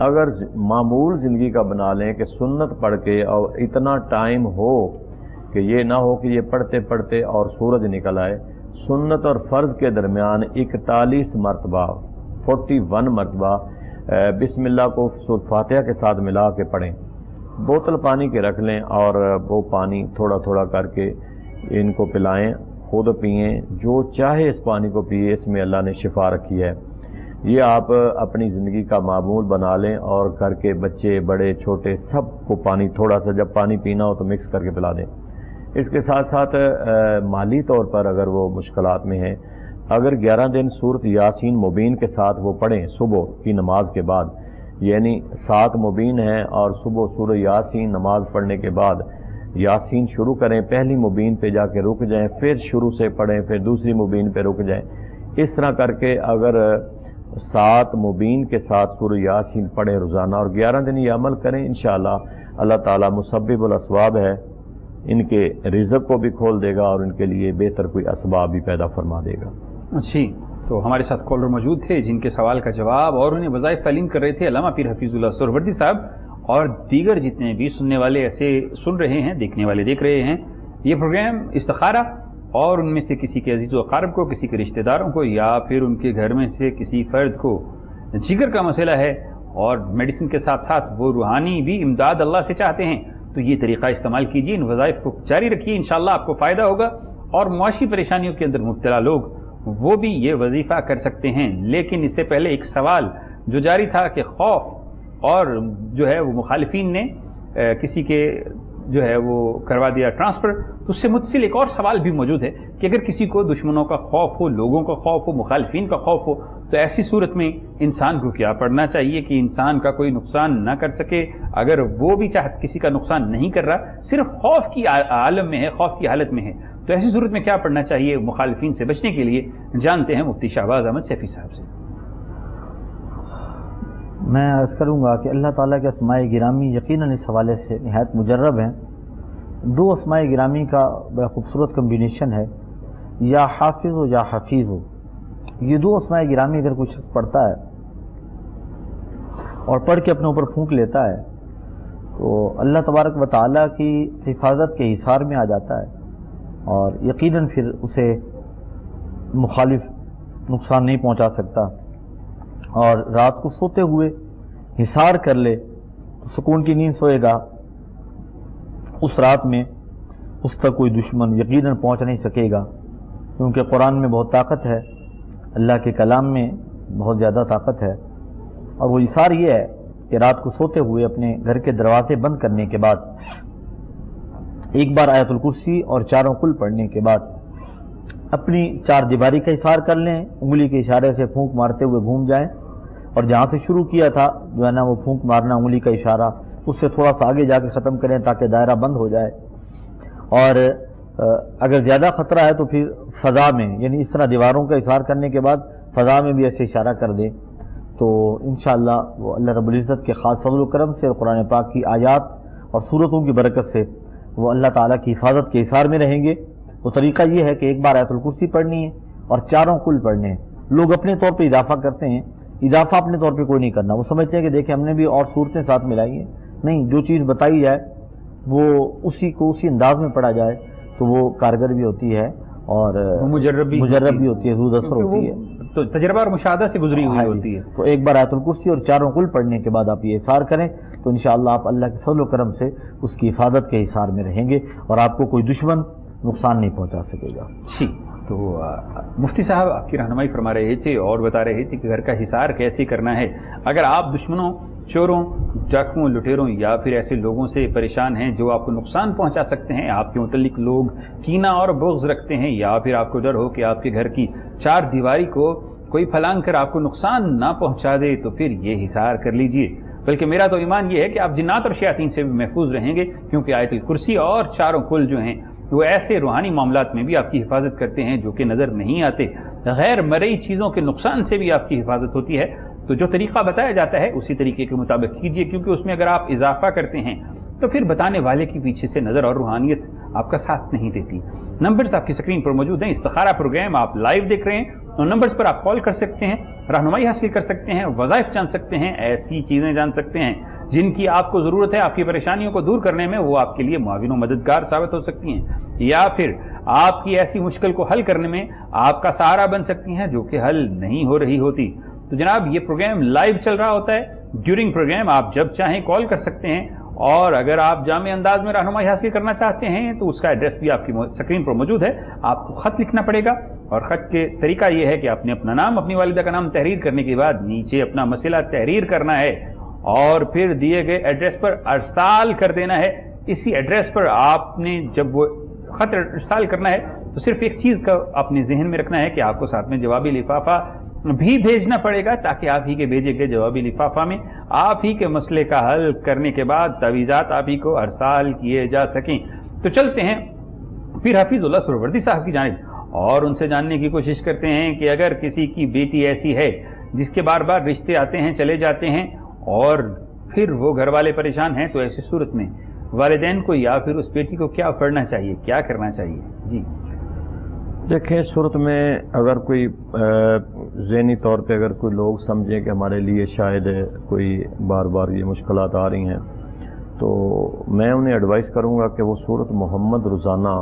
اگر معمول زندگی کا بنا لیں کہ سنت پڑھ کے اور اتنا ٹائم ہو کہ یہ نہ ہو کہ یہ پڑھتے پڑھتے اور سورج نکل آئے. سنت اور فرض کے درمیان 41 مرتبہ 41 مرتبہ بسم اللہ کو سورۃ فاتحہ کے ساتھ ملا کے پڑھیں. بوتل پانی کے رکھ لیں اور وہ پانی تھوڑا تھوڑا کر کے ان کو پلائیں، خود پئیں، جو چاہے اس پانی کو پیے، اس میں اللہ نے شفا رکھی ہے. یہ آپ اپنی زندگی کا معمول بنا لیں اور گھر کے بچے بڑے چھوٹے سب کو پانی تھوڑا سا جب پانی پینا ہو تو مکس کر کے پلا دیں. اس کے ساتھ ساتھ مالی طور پر اگر وہ مشکلات میں ہیں، اگر 11 دن سورۃ یاسین مبین کے ساتھ وہ پڑھیں صبح کی نماز کے بعد، یعنی 7 مبین ہیں اور صبح سورہ یاسین نماز پڑھنے کے بعد یاسین شروع کریں، پہلی مبین پہ جا کے رک جائیں، پھر شروع سے پڑھیں، پھر دوسری مبین پہ رک جائیں. اس طرح کر کے اگر 7 مبین کے ساتھ سورہ یاسین پڑھیں روزانہ اور 11 دن یہ عمل کریں، انشاءاللہ اللہ تعالیٰ مسبب الاسباب ہے، ان کے رزق کو بھی کھول دے گا اور ان کے لیے بہتر کوئی اسباب بھی پیدا فرما دے گا.
اچھی، تو ہمارے ساتھ کالر موجود تھے جن کے سوال کا جواب اور انہیں وظائف تعلیم کر رہے تھے علامہ پیر حفیظ اللہ سہروردی صاحب، اور دیگر جتنے بھی سننے والے ایسے سن رہے ہیں، دیکھنے والے دیکھ رہے ہیں یہ پروگرام استخارہ، اور ان میں سے کسی کے عزیز و اقارب کو، کسی کے رشتہ داروں کو، یا پھر ان کے گھر میں سے کسی فرد کو جگر کا مسئلہ ہے اور میڈیسن کے ساتھ ساتھ وہ روحانی بھی امداد اللہ سے چاہتے ہیں، تو یہ طریقہ استعمال کیجیے، ان وظائف کو جاری رکھیے، انشاءاللہ آپ کو فائدہ ہوگا. اور معاشی پریشانیوں کے اندر مبتلا لوگ وہ بھی یہ وظیفہ کر سکتے ہیں. لیکن اس سے پہلے ایک سوال جو جاری تھا کہ خوف اور جو ہے وہ مخالفین نے کسی کے جو ہے وہ کروا دیا ٹرانسفر، تو اس سے متصل ایک اور سوال بھی موجود ہے کہ اگر کسی کو دشمنوں کا خوف ہو، لوگوں کا خوف ہو، مخالفین کا خوف ہو، تو ایسی صورت میں انسان کو کیا پڑھنا چاہیے کہ انسان کا کوئی نقصان نہ کر سکے؟ اگر وہ بھی کسی کا نقصان نہیں کر رہا، صرف خوف کی عالم میں ہے، خوف کی حالت میں ہے، تو ایسی صورت میں کیا پڑھنا چاہیے مخالفین سے بچنے کے لیے؟ جانتے ہیں مفتی شہباز احمد سیفی صاحب سے.
میں عرض کروں گا کہ اللہ تعالیٰ کے اسماء گرامی یقیناً اس حوالے سے نہایت مجرب ہیں. 2 اسماء گرامی کا بڑا خوبصورت کمبینیشن ہے، یا حافظ ہو یا حفیظ ہو. یہ 2 اسماء گرامی اگر کوئی شخص پڑھتا ہے اور پڑھ کے اپنے اوپر پھونک لیتا ہے تو اللہ تبارک و تعالیٰ کی حفاظت کے حصار میں آ جاتا ہے، اور یقیناً پھر اسے مخالف نقصان نہیں پہنچا سکتا. اور رات کو سوتے ہوئے حصار کر لے تو سکون کی نیند سوئے گا، اس رات میں اس تک کوئی دشمن یقیناً پہنچ نہیں سکے گا، کیونکہ قرآن میں بہت طاقت ہے، اللہ کے کلام میں بہت زیادہ طاقت ہے. اور وہ حصار یہ ہے کہ رات کو سوتے ہوئے اپنے گھر کے دروازے بند کرنے کے بعد ایک بار آیت الکرسی اور 4 کل پڑھنے کے بعد اپنی 4 دیواری کا حصار کر لیں، انگلی کے اشارے سے پھونک مارتے ہوئے گھوم جائیں، اور جہاں سے شروع کیا تھا جو ہے نا وہ پھونک مارنا انگلی کا اشارہ، اس سے تھوڑا سا آگے جا کے ختم کریں تاکہ دائرہ بند ہو جائے. اور اگر زیادہ خطرہ ہے تو پھر فضا میں، یعنی اس طرح دیواروں کا حصار کرنے کے بعد فضا میں بھی ایسے اشارہ کر دیں، تو انشاءاللہ وہ اللہ رب العزت کے خاص فضل و کرم سے اور قرآن پاک کی آیات اور صورتوں کی برکت سے وہ اللہ تعالیٰ کی حفاظت کے حصار میں رہیں گے. تو طریقہ یہ ہے کہ ایک بار آیت الکرسی پڑھنی ہے اور 4 کل پڑھنے ہیں. لوگ اپنے طور پہ اضافہ کرتے ہیں، اضافہ اپنے طور پہ کوئی نہیں کرنا. وہ سمجھتے ہیں کہ دیکھیں ہم نے بھی اور صورتیں ساتھ ملائی ہیں. نہیں، جو چیز بتائی جائے وہ اسی کو اسی انداز میں پڑھا جائے تو وہ کارگر بھی ہوتی ہے اور مجرب بھی ہوتی ہے، زود اثر ہوتی ہے،
تو تجربہ اور مشاہدہ سے گزری ہوئی ہوتی ہے.
تو ایک بار آیت الکرسی اور 4 کل پڑھنے کے بعد آپ یہ حصار کریں تو انشاءاللہ آپ اللہ کے فضل و کرم سے اس کی حفاظت کے حصار میں رہیں گے اور آپ کو کوئی دشمن نقصان نہیں پہنچا سکے گا.
جی، تو مفتی صاحب آپ کی رہنمائی فرما رہے تھے اور بتا رہے تھے کہ گھر کا حصار کیسے کرنا ہے. اگر آپ دشمنوں، چوروں، ڈاکوؤں، لٹیروں یا پھر ایسے لوگوں سے پریشان ہیں جو آپ کو نقصان پہنچا سکتے ہیں، آپ کے متعلق لوگ کینہ اور بغض رکھتے ہیں، یا پھر آپ کو ڈر ہو کہ آپ کے گھر کی 4 دیواری کو کوئی پھلانگ کر آپ کو نقصان نہ پہنچا دے، تو پھر یہ حصار کر لیجئے. بلکہ میرا تو ایمان یہ ہے کہ آپ جنات اور شیاطین سے بھی محفوظ رہیں گے، کیونکہ آیت الکرسی اور 4 کل جو ہیں وہ ایسے روحانی معاملات میں بھی آپ کی حفاظت کرتے ہیں جو کہ نظر نہیں آتے. غیر مرئی چیزوں کے نقصان سے بھی آپ کی حفاظت ہوتی ہے. تو جو طریقہ بتایا جاتا ہے اسی طریقے کے مطابق کیجئے، کیونکہ اس میں اگر آپ اضافہ کرتے ہیں تو پھر بتانے والے کے پیچھے سے نظر اور روحانیت آپ کا ساتھ نہیں دیتی. نمبرز آپ کی اسکرین پر موجود ہیں. استخارہ پروگرام آپ لائیو دیکھ رہے ہیں، اور نمبرز پر آپ کال کر سکتے ہیں، رہنمائی حاصل کر سکتے ہیں، وظائف جان سکتے ہیں، ایسی چیزیں جان سکتے ہیں جن کی آپ کو ضرورت ہے آپ کی پریشانیوں کو دور کرنے میں، وہ آپ کے لیے معاون و مددگار ثابت ہو سکتی ہیں، یا پھر آپ کی ایسی مشکل کو حل کرنے میں آپ کا سہارا بن سکتی ہیں جو کہ حل نہیں ہو رہی ہوتی۔ تو جناب یہ پروگرام لائیو چل رہا ہوتا ہے، ڈیورنگ پروگرام آپ جب چاہیں کال کر سکتے ہیں، اور اگر آپ جامع انداز میں رہنمائی حاصل کرنا چاہتے ہیں تو اس کا ایڈریس بھی آپ کی اسکرین پر موجود ہے۔ آپ کو خط لکھنا پڑے گا، اور خط کے طریقہ یہ ہے کہ آپ نے اپنا نام، اپنی والدہ کا نام تحریر کرنے کے بعد نیچے اپنا مسئلہ تحریر کرنا ہے، اور پھر دیے گئے ایڈریس پر ارسال کر دینا ہے۔ اسی ایڈریس پر آپ نے جب وہ خط ارسال کرنا ہے تو صرف ایک چیز کا اپنے ذہن میں رکھنا ہے کہ آپ کو ساتھ میں جوابی لفافہ بھی بھیجنا پڑے گا، تاکہ آپ ہی کے بھیجے گئے جوابی لفافہ میں آپ ہی کے مسئلے کا حل کرنے کے بعد تعویذات آپ ہی کو ارسال کیے جا سکیں۔ تو چلتے ہیں پھر حفیظ اللہ سہروردی صاحب کی جانب، اور ان سے جاننے کی کوشش کرتے ہیں کہ اگر کسی کی بیٹی ایسی ہے جس کے بار بار رشتے آتے ہیں چلے جاتے ہیں اور پھر وہ گھر والے پریشان ہیں، تو ایسی صورت میں والدین کو یا پھر اس بیٹی کو کیا پڑھنا چاہیے، کیا کرنا چاہیے؟ جی
دیکھیں، صورت میں اگر کوئی ذہنی طور پہ اگر کوئی لوگ سمجھیں کہ ہمارے لیے شاید کوئی بار بار یہ مشکلات آ رہی ہیں، تو میں انہیں ایڈوائز کروں گا کہ وہ سورۃ محمد روزانہ،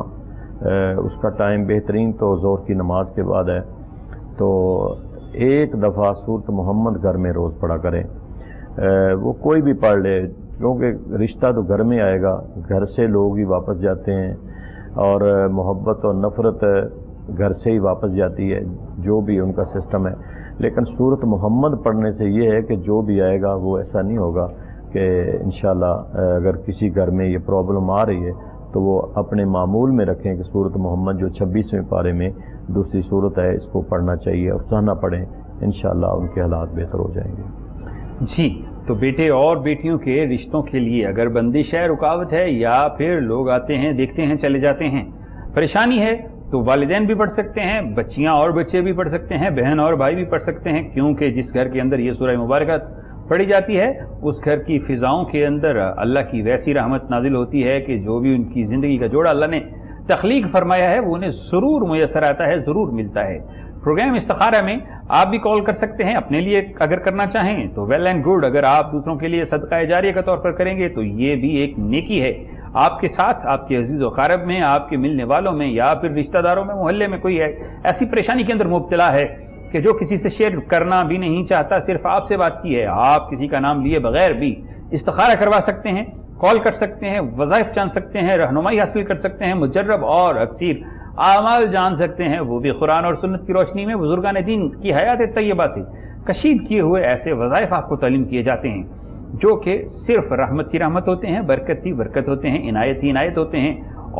اس کا ٹائم بہترین تو ظہر کی نماز کے بعد ہے، تو ایک دفعہ سورۃ محمد گھر میں روز پڑھا کریں۔ وہ کوئی بھی پڑھ لے، کیونکہ رشتہ تو گھر میں آئے گا، گھر سے لوگ ہی واپس جاتے ہیں، اور محبت اور نفرت گھر سے ہی واپس جاتی ہے، جو بھی ان کا سسٹم ہے۔ لیکن سورۃ محمد پڑھنے سے یہ ہے کہ جو بھی آئے گا وہ ایسا نہیں ہوگا کہ انشاءاللہ اگر کسی گھر میں یہ پرابلم آ رہی ہے تو وہ اپنے معمول میں رکھیں کہ سورۃ محمد جو 26ویں پارے میں دوسری سورت ہے، اس کو پڑھنا چاہیے، اور روزانہ پڑھیں، انشاءاللہ ان کے حالات بہتر ہو جائیں گے۔
جی، تو بیٹے اور بیٹیوں کے رشتوں کے لیے اگر بندش ہے، رکاوٹ ہے، یا پھر لوگ آتے ہیں دیکھتے ہیں چلے جاتے ہیں، پریشانی ہے، تو والدین بھی پڑھ سکتے ہیں، بچیاں اور بچے بھی پڑھ سکتے ہیں، بہن اور بھائی بھی پڑھ سکتے ہیں، کیونکہ جس گھر کے اندر یہ سورہ مبارکہ پڑھی جاتی ہے اس گھر کی فضاؤں کے اندر اللہ کی ویسی رحمت نازل ہوتی ہے کہ جو بھی ان کی زندگی کا جوڑا اللہ نے تخلیق فرمایا ہے وہ انہیں ضرور میسر آتا ہے، ضرور ملتا ہے۔ پروگرام استخارہ میں آپ بھی کال کر سکتے ہیں، اپنے لیے اگر کرنا چاہیں تو ویل اینڈ گڈ، اگر آپ دوسروں کے لیے صدقہ جاریہ کے طور پر کریں گے تو یہ بھی ایک نیکی ہے۔ آپ کے ساتھ، آپ کے عزیز و اقارب میں، آپ کے ملنے والوں میں، یا پھر رشتہ داروں میں، محلے میں کوئی ایسی پریشانی کے اندر مبتلا ہے کہ جو کسی سے شیئر کرنا بھی نہیں چاہتا، صرف آپ سے بات کی ہے، آپ کسی کا نام لیے بغیر بھی استخارہ کروا سکتے ہیں، کال کر سکتے ہیں، وظائف جان سکتے ہیں، رہنمائی حاصل کر سکتے ہیں، مجرب اور اکثیر اعمال جان سکتے ہیں، وہ بھی قرآن اور سنت کی روشنی میں بزرگان دین کی حیات طیبہ سے کشید کیے ہوئے ایسے وظائف آپ کو تعلیم کیے جاتے ہیں جو کہ صرف رحمت ہی رحمت ہوتے ہیں، برکت ہی برکت ہوتے ہیں، عنایت ہی عنایت ہوتے ہیں،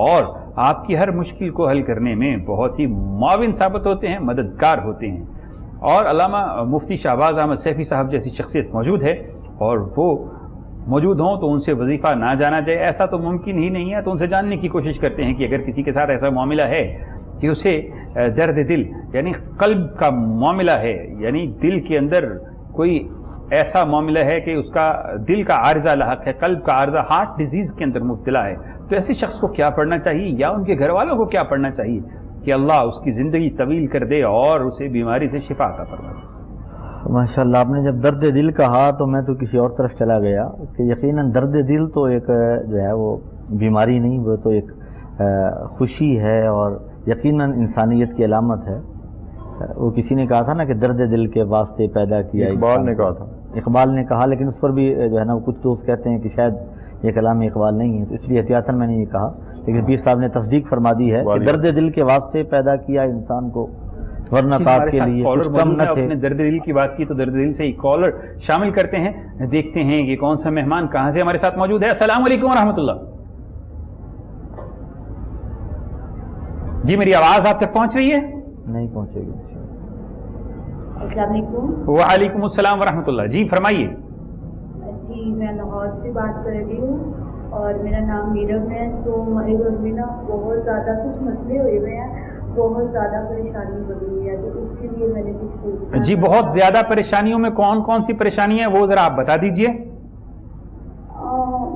اور آپ کی ہر مشکل کو حل کرنے میں بہت ہی معاون ثابت ہوتے ہیں، مددگار ہوتے ہیں۔ اور علامہ مفتی شہباز احمد سیفی صاحب جیسی شخصیت موجود ہے، اور وہ موجود ہوں تو ان سے وظیفہ نہ جانا جائے، ایسا تو ممکن ہی نہیں ہے، تو ان سے جاننے کی کوشش کرتے ہیں کہ اگر کسی کے ساتھ ایسا معاملہ ہے کہ اسے درد دل یعنی قلب کا معاملہ ہے، یعنی دل کے اندر کوئی ایسا معاملہ ہے کہ اس کا دل کا عارضہ لاحق ہے، قلب کا عارضہ، ہارٹ ڈیزیز کے اندر مبتلا ہے، تو ایسے شخص کو کیا پڑھنا چاہیے، یا ان کے گھر والوں کو کیا پڑھنا چاہیے کہ اللہ اس کی زندگی طویل کر دے اور اسے بیماری سے شفا عطا فرما دے؟
ماشاءاللہ، آپ نے جب درد دل کہا تو میں تو کسی اور طرف چلا گیا کہ یقیناً درد دل تو ایک جو ہے وہ بیماری نہیں، وہ تو ایک خوشی ہے اور یقیناً انسانیت کی علامت ہے۔ وہ کسی نے کہا تھا نا کہ درد دل کے واسطے پیدا کیا،
اقبال نے کہا تھا،
اقبال نے کہا، لیکن اس پر بھی جو ہے نا کچھ دوست کہتے ہیں کہ شاید یہ کلام اقبال نہیں ہے، تو اس لیے احتیاطاً میں نے یہ کہا، لیکن پیر صاحب نے تصدیق فرما دی ہے کہ درد دل کے واسطے پیدا کیا انسان کو، ورنہ پاک کے لیے کچھ کم نہ تھے۔
اپنے درد دل کی بات کی تو درد دل سے ہی کالر شامل کرتے ہیں، دیکھتے ہیں کہ کون سا مہمان کہاں سے ہمارے ساتھ موجود ہے۔ السلام علیکم ورحمۃ اللہ۔ جی میری آواز آپ تک پہنچ رہی ہے؟
نہیں پہنچے گی۔
السلام علیکم۔
وعلیکم السلام ورحمۃ اللہ، جی فرمائیے۔
جی میں لاہور سے بات کر رہی ہوں اور میرا نام نیرم ہے۔ تو ہمارے گھر میں نا بہت زیادہ کچھ مسئلے ہوئے ہوئے ہیں، بہت زیادہ پریشانی بنی ہوئی ہے، تو اس کے لیے میں نے کچھ پوچھنا۔
جی بہت زیادہ پریشانیوں میں کون کون سی پریشانی ہیں وہ ذرا آپ بتا دیجئے۔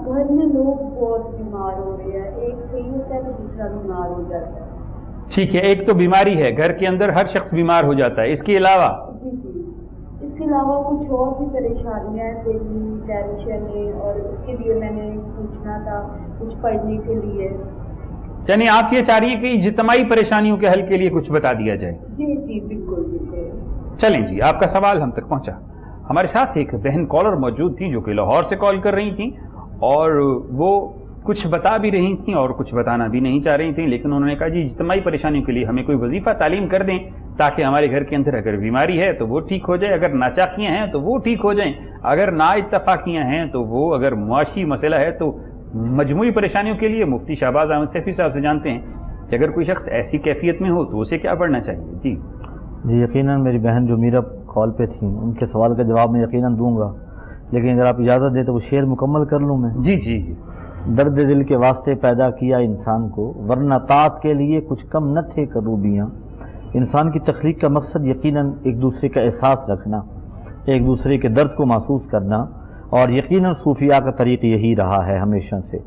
گھر میں لوگ بہت بیمار ہو رہے ہیں، ایک صحیح ہوتا ہے تو دوسرا بیمار ہو جاتا ہے۔
ٹھیک ہے، ایک تو بیماری ہے، گھر کے اندر ہر شخص بیمار ہو جاتا ہے، اس کے علاوہ؟
جی جی، اس کے علاوہ کچھ اور بھی پریشانیاں ہیں، دلی ٹینشن ہے، اور اس کے لیے میں نے پوچھنا تھا کچھ پڑھنے کے لیے۔
یعنی آپ یہ چاہ رہی ہیں کہ اجتماعی پریشانیوں کے حل کے لیے کچھ بتا دیا جائے؟
جی جی بالکل بالکل۔
چلیں جی، آپ کا سوال ہم تک پہنچا۔ ہمارے ساتھ ایک بہن کالر موجود تھیں جو کہ لاہور سے کال کر رہی تھیں، اور وہ کچھ بتا بھی رہی تھیں اور کچھ بتانا بھی نہیں چاہ رہی تھیں، لیکن انہوں نے کہا جی اجتماعی پریشانیوں کے لیے ہمیں کوئی وظیفہ تعلیم کر دیں تاکہ ہمارے گھر کے اندر اگر بیماری ہے تو وہ ٹھیک ہو جائے، اگر ناچاکیاں ہیں تو وہ ٹھیک ہو جائیں، اگر نا اتفاقیاں ہیں تو وہ، اگر معاشی مسئلہ ہے تو مجموعی پریشانیوں کے لیے مفتی شہباز احمد سیفی صاحب سے جانتے ہیں کہ اگر کوئی شخص ایسی کیفیت میں ہو تو اسے کیا پڑھنا چاہیے؟ جی
یقیناً میری بہن جو میرا کال پہ تھیں ان کے سوال کا جواب میں یقیناً دوں گا، لیکن اگر آپ اجازت دیں تو وہ شعر مکمل کر لوں میں۔
جی جی جی۔
درد دل کے واسطے پیدا کیا انسان کو، ورنہ طاعت کے لیے کچھ کم نہ تھے کروبیاں۔ انسان کی تخلیق کا مقصد یقیناً ایک دوسرے کا احساس رکھنا، ایک دوسرے کے درد کو محسوس کرنا، اور یقیناً صوفیاء کا طریق یہی رہا ہے ہمیشہ سے۔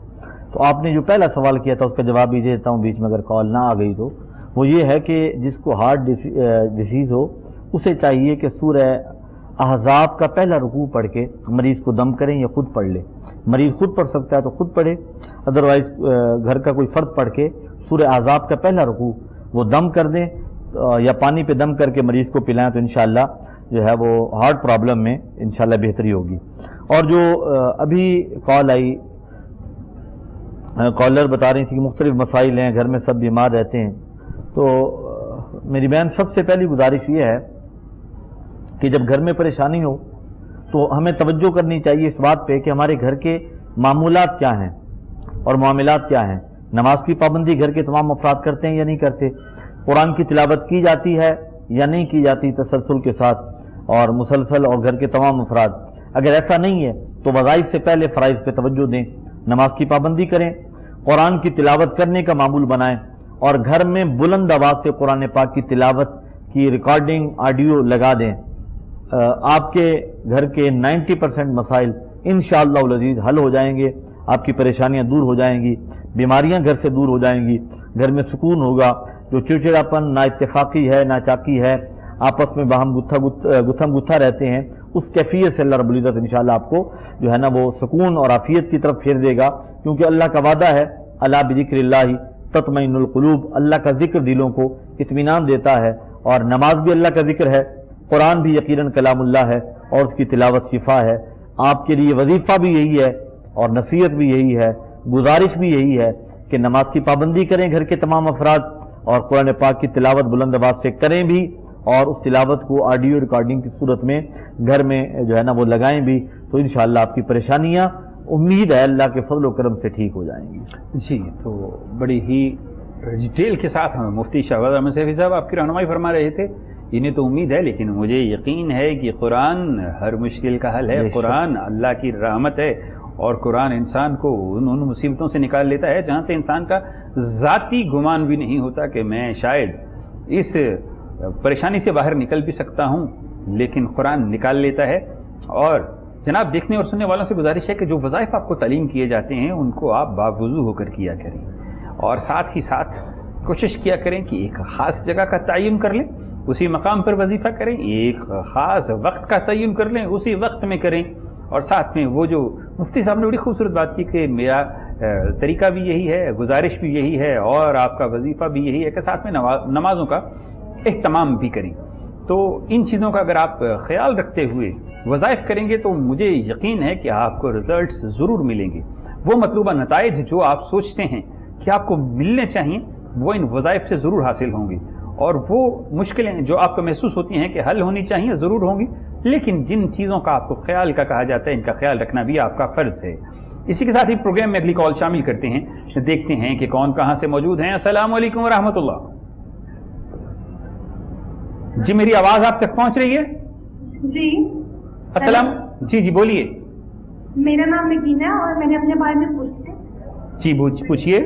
تو آپ نے جو پہلا سوال کیا تھا اس کا جواب بھی دیتا ہوں بیچ میں اگر کال نہ آ گئی تو، وہ یہ ہے کہ جس کو ہارٹ ڈیزیز ہو اسے چاہیے کہ سورہ احزاب کا پہلا رکوع پڑھ کے مریض کو دم کریں یا خود پڑھ لے۔ مریض خود پڑھ سکتا ہے تو خود پڑھے، ادروائز گھر کا کوئی فرد پڑھ کے سورہ احزاب کا پہلا رکوع وہ دم کر دیں یا پانی پہ دم کر کے مریض کو پلائیں تو انشاءاللہ جو ہے وہ ہارٹ پرابلم میں انشاءاللہ بہتری ہوگی۔ اور جو ابھی کال آئی، کالر بتا رہی تھی کہ مختلف مسائل ہیں، گھر میں سب بیمار رہتے ہیں، تو میری بہن سب سے پہلی گزارش یہ ہے کہ جب گھر میں پریشانی ہو تو ہمیں توجہ کرنی چاہیے اس بات پہ کہ ہمارے گھر کے معمولات کیا ہیں اور معاملات کیا ہیں۔ نماز کی پابندی گھر کے تمام افراد کرتے ہیں یا نہیں کرتے، قرآن کی تلاوت کی جاتی ہے یا نہیں کی جاتی تسلسل کے ساتھ اور مسلسل، اور گھر کے تمام افراد، اگر ایسا نہیں ہے تو وظائف سے پہلے فرائض پہ توجہ دیں، نماز کی پابندی کریں، قرآن کی تلاوت کرنے کا معمول بنائیں، اور گھر میں بلند آواز سے قرآن پاک کی تلاوت کی ریکارڈنگ آڈیو لگا دیں۔ آپ کے گھر کے 90% مسائل انشاءاللہ العزیز حل ہو جائیں گے، آپ کی پریشانیاں دور ہو جائیں گی، بیماریاں گھر سے دور ہو جائیں گی، گھر میں سکون ہوگا۔ جو چڑچڑاپن، نا اتفاقی ہے، نا چاکی ہے، آپس میں باہم گتھم گتھا رہتے ہیں، اس کیفیت سے اللہ رب العزت انشاءاللہ آپ کو جو ہے نا وہ سکون اور عافیت کی طرف پھیر دے گا، کیونکہ اللہ کا وعدہ ہے الا بذکر اللہ تطمئن القلوب، اللہ کا ذکر دلوں کو اطمینان دیتا ہے، اور نماز بھی اللہ کا ذکر ہے، قرآن بھی یقیناً کلام اللہ ہے اور اس کی تلاوت شفا ہے۔ آپ کے لیے وظیفہ بھی یہی ہے اور نصیحت بھی یہی ہے، گزارش بھی یہی ہے کہ نماز کی پابندی کریں گھر کے تمام افراد، اور قرآن پاک کی تلاوت بلند آواز سے کریں بھی، اور اس تلاوت کو آڈیو ریکارڈنگ کی صورت میں گھر میں جو ہے نا وہ لگائیں بھی، تو انشاءاللہ آپ کی پریشانیاں امید ہے اللہ کے فضل و کرم سے ٹھیک ہو جائیں گی۔
جی، تو بڑی ہی ڈیٹیل کے ساتھ ہمیں مفتی شہباز احمد سیفی صاحب آپ کی رہنمائی فرما رہے تھے۔ انہیں تو امید ہے، لیکن مجھے یقین ہے کہ قرآن ہر مشکل کا حل ہے، قرآن اللہ کی رحمت ہے، اور قرآن انسان کو ان مصیبتوں سے نکال لیتا ہے جہاں سے انسان کا ذاتی گمان بھی نہیں ہوتا کہ میں شاید اس پریشانی سے باہر نکل بھی سکتا ہوں، لیکن قرآن نکال لیتا ہے۔ اور جناب دیکھنے اور سننے والوں سے گزارش ہے کہ جو وظائف آپ کو تعلیم کیے جاتے ہیں ان کو آپ باوضو ہو کر کیا کریں، اور ساتھ ہی ساتھ کوشش کیا کریں کہ ایک خاص جگہ کا تعین کر لیں، اسی مقام پر وظیفہ کریں، ایک خاص وقت کا تعین کر لیں، اسی وقت میں کریں، اور ساتھ میں وہ جو مفتی صاحب نے بڑی خوبصورت بات کی کہ میرا طریقہ بھی یہی ہے، گزارش بھی یہی ہے، اور آپ کا وظیفہ بھی یہی ہے کہ ساتھ میں نمازوں کا اہتمام بھی کریں۔ تو ان چیزوں کا اگر آپ خیال رکھتے ہوئے وظائف کریں گے تو مجھے یقین ہے کہ آپ کو رزلٹس ضرور ملیں گے، وہ مطلوبہ نتائج جو آپ سوچتے ہیں کہ آپ کو ملنے چاہیے وہ ان وظائف سے ضرور حاصل ہوں گے، اور وہ مشکلیں جو آپ کو محسوس ہوتی ہیں کہ حل ہونی چاہیے ضرور ہوں گی، لیکن جن چیزوں کا آپ کو خیال کا کہا جاتا ہے ان کا خیال رکھنا بھی آپ کا فرض ہے۔ اسی کے ساتھ ہی پروگرام میں اگلی کال شامل کرتے ہیں، دیکھتے ہیں کہ کون کہاں سے موجود ہیں۔ السلام علیکم ورحمۃ اللہ۔ جی میری آواز آپ تک پہنچ رہی ہے؟
جی
السلام، جی بولیے۔
میرا نام نگینا ہے اور میں نے اپنے بارے میں پوچھتے ہیں۔
جی پوچھیے۔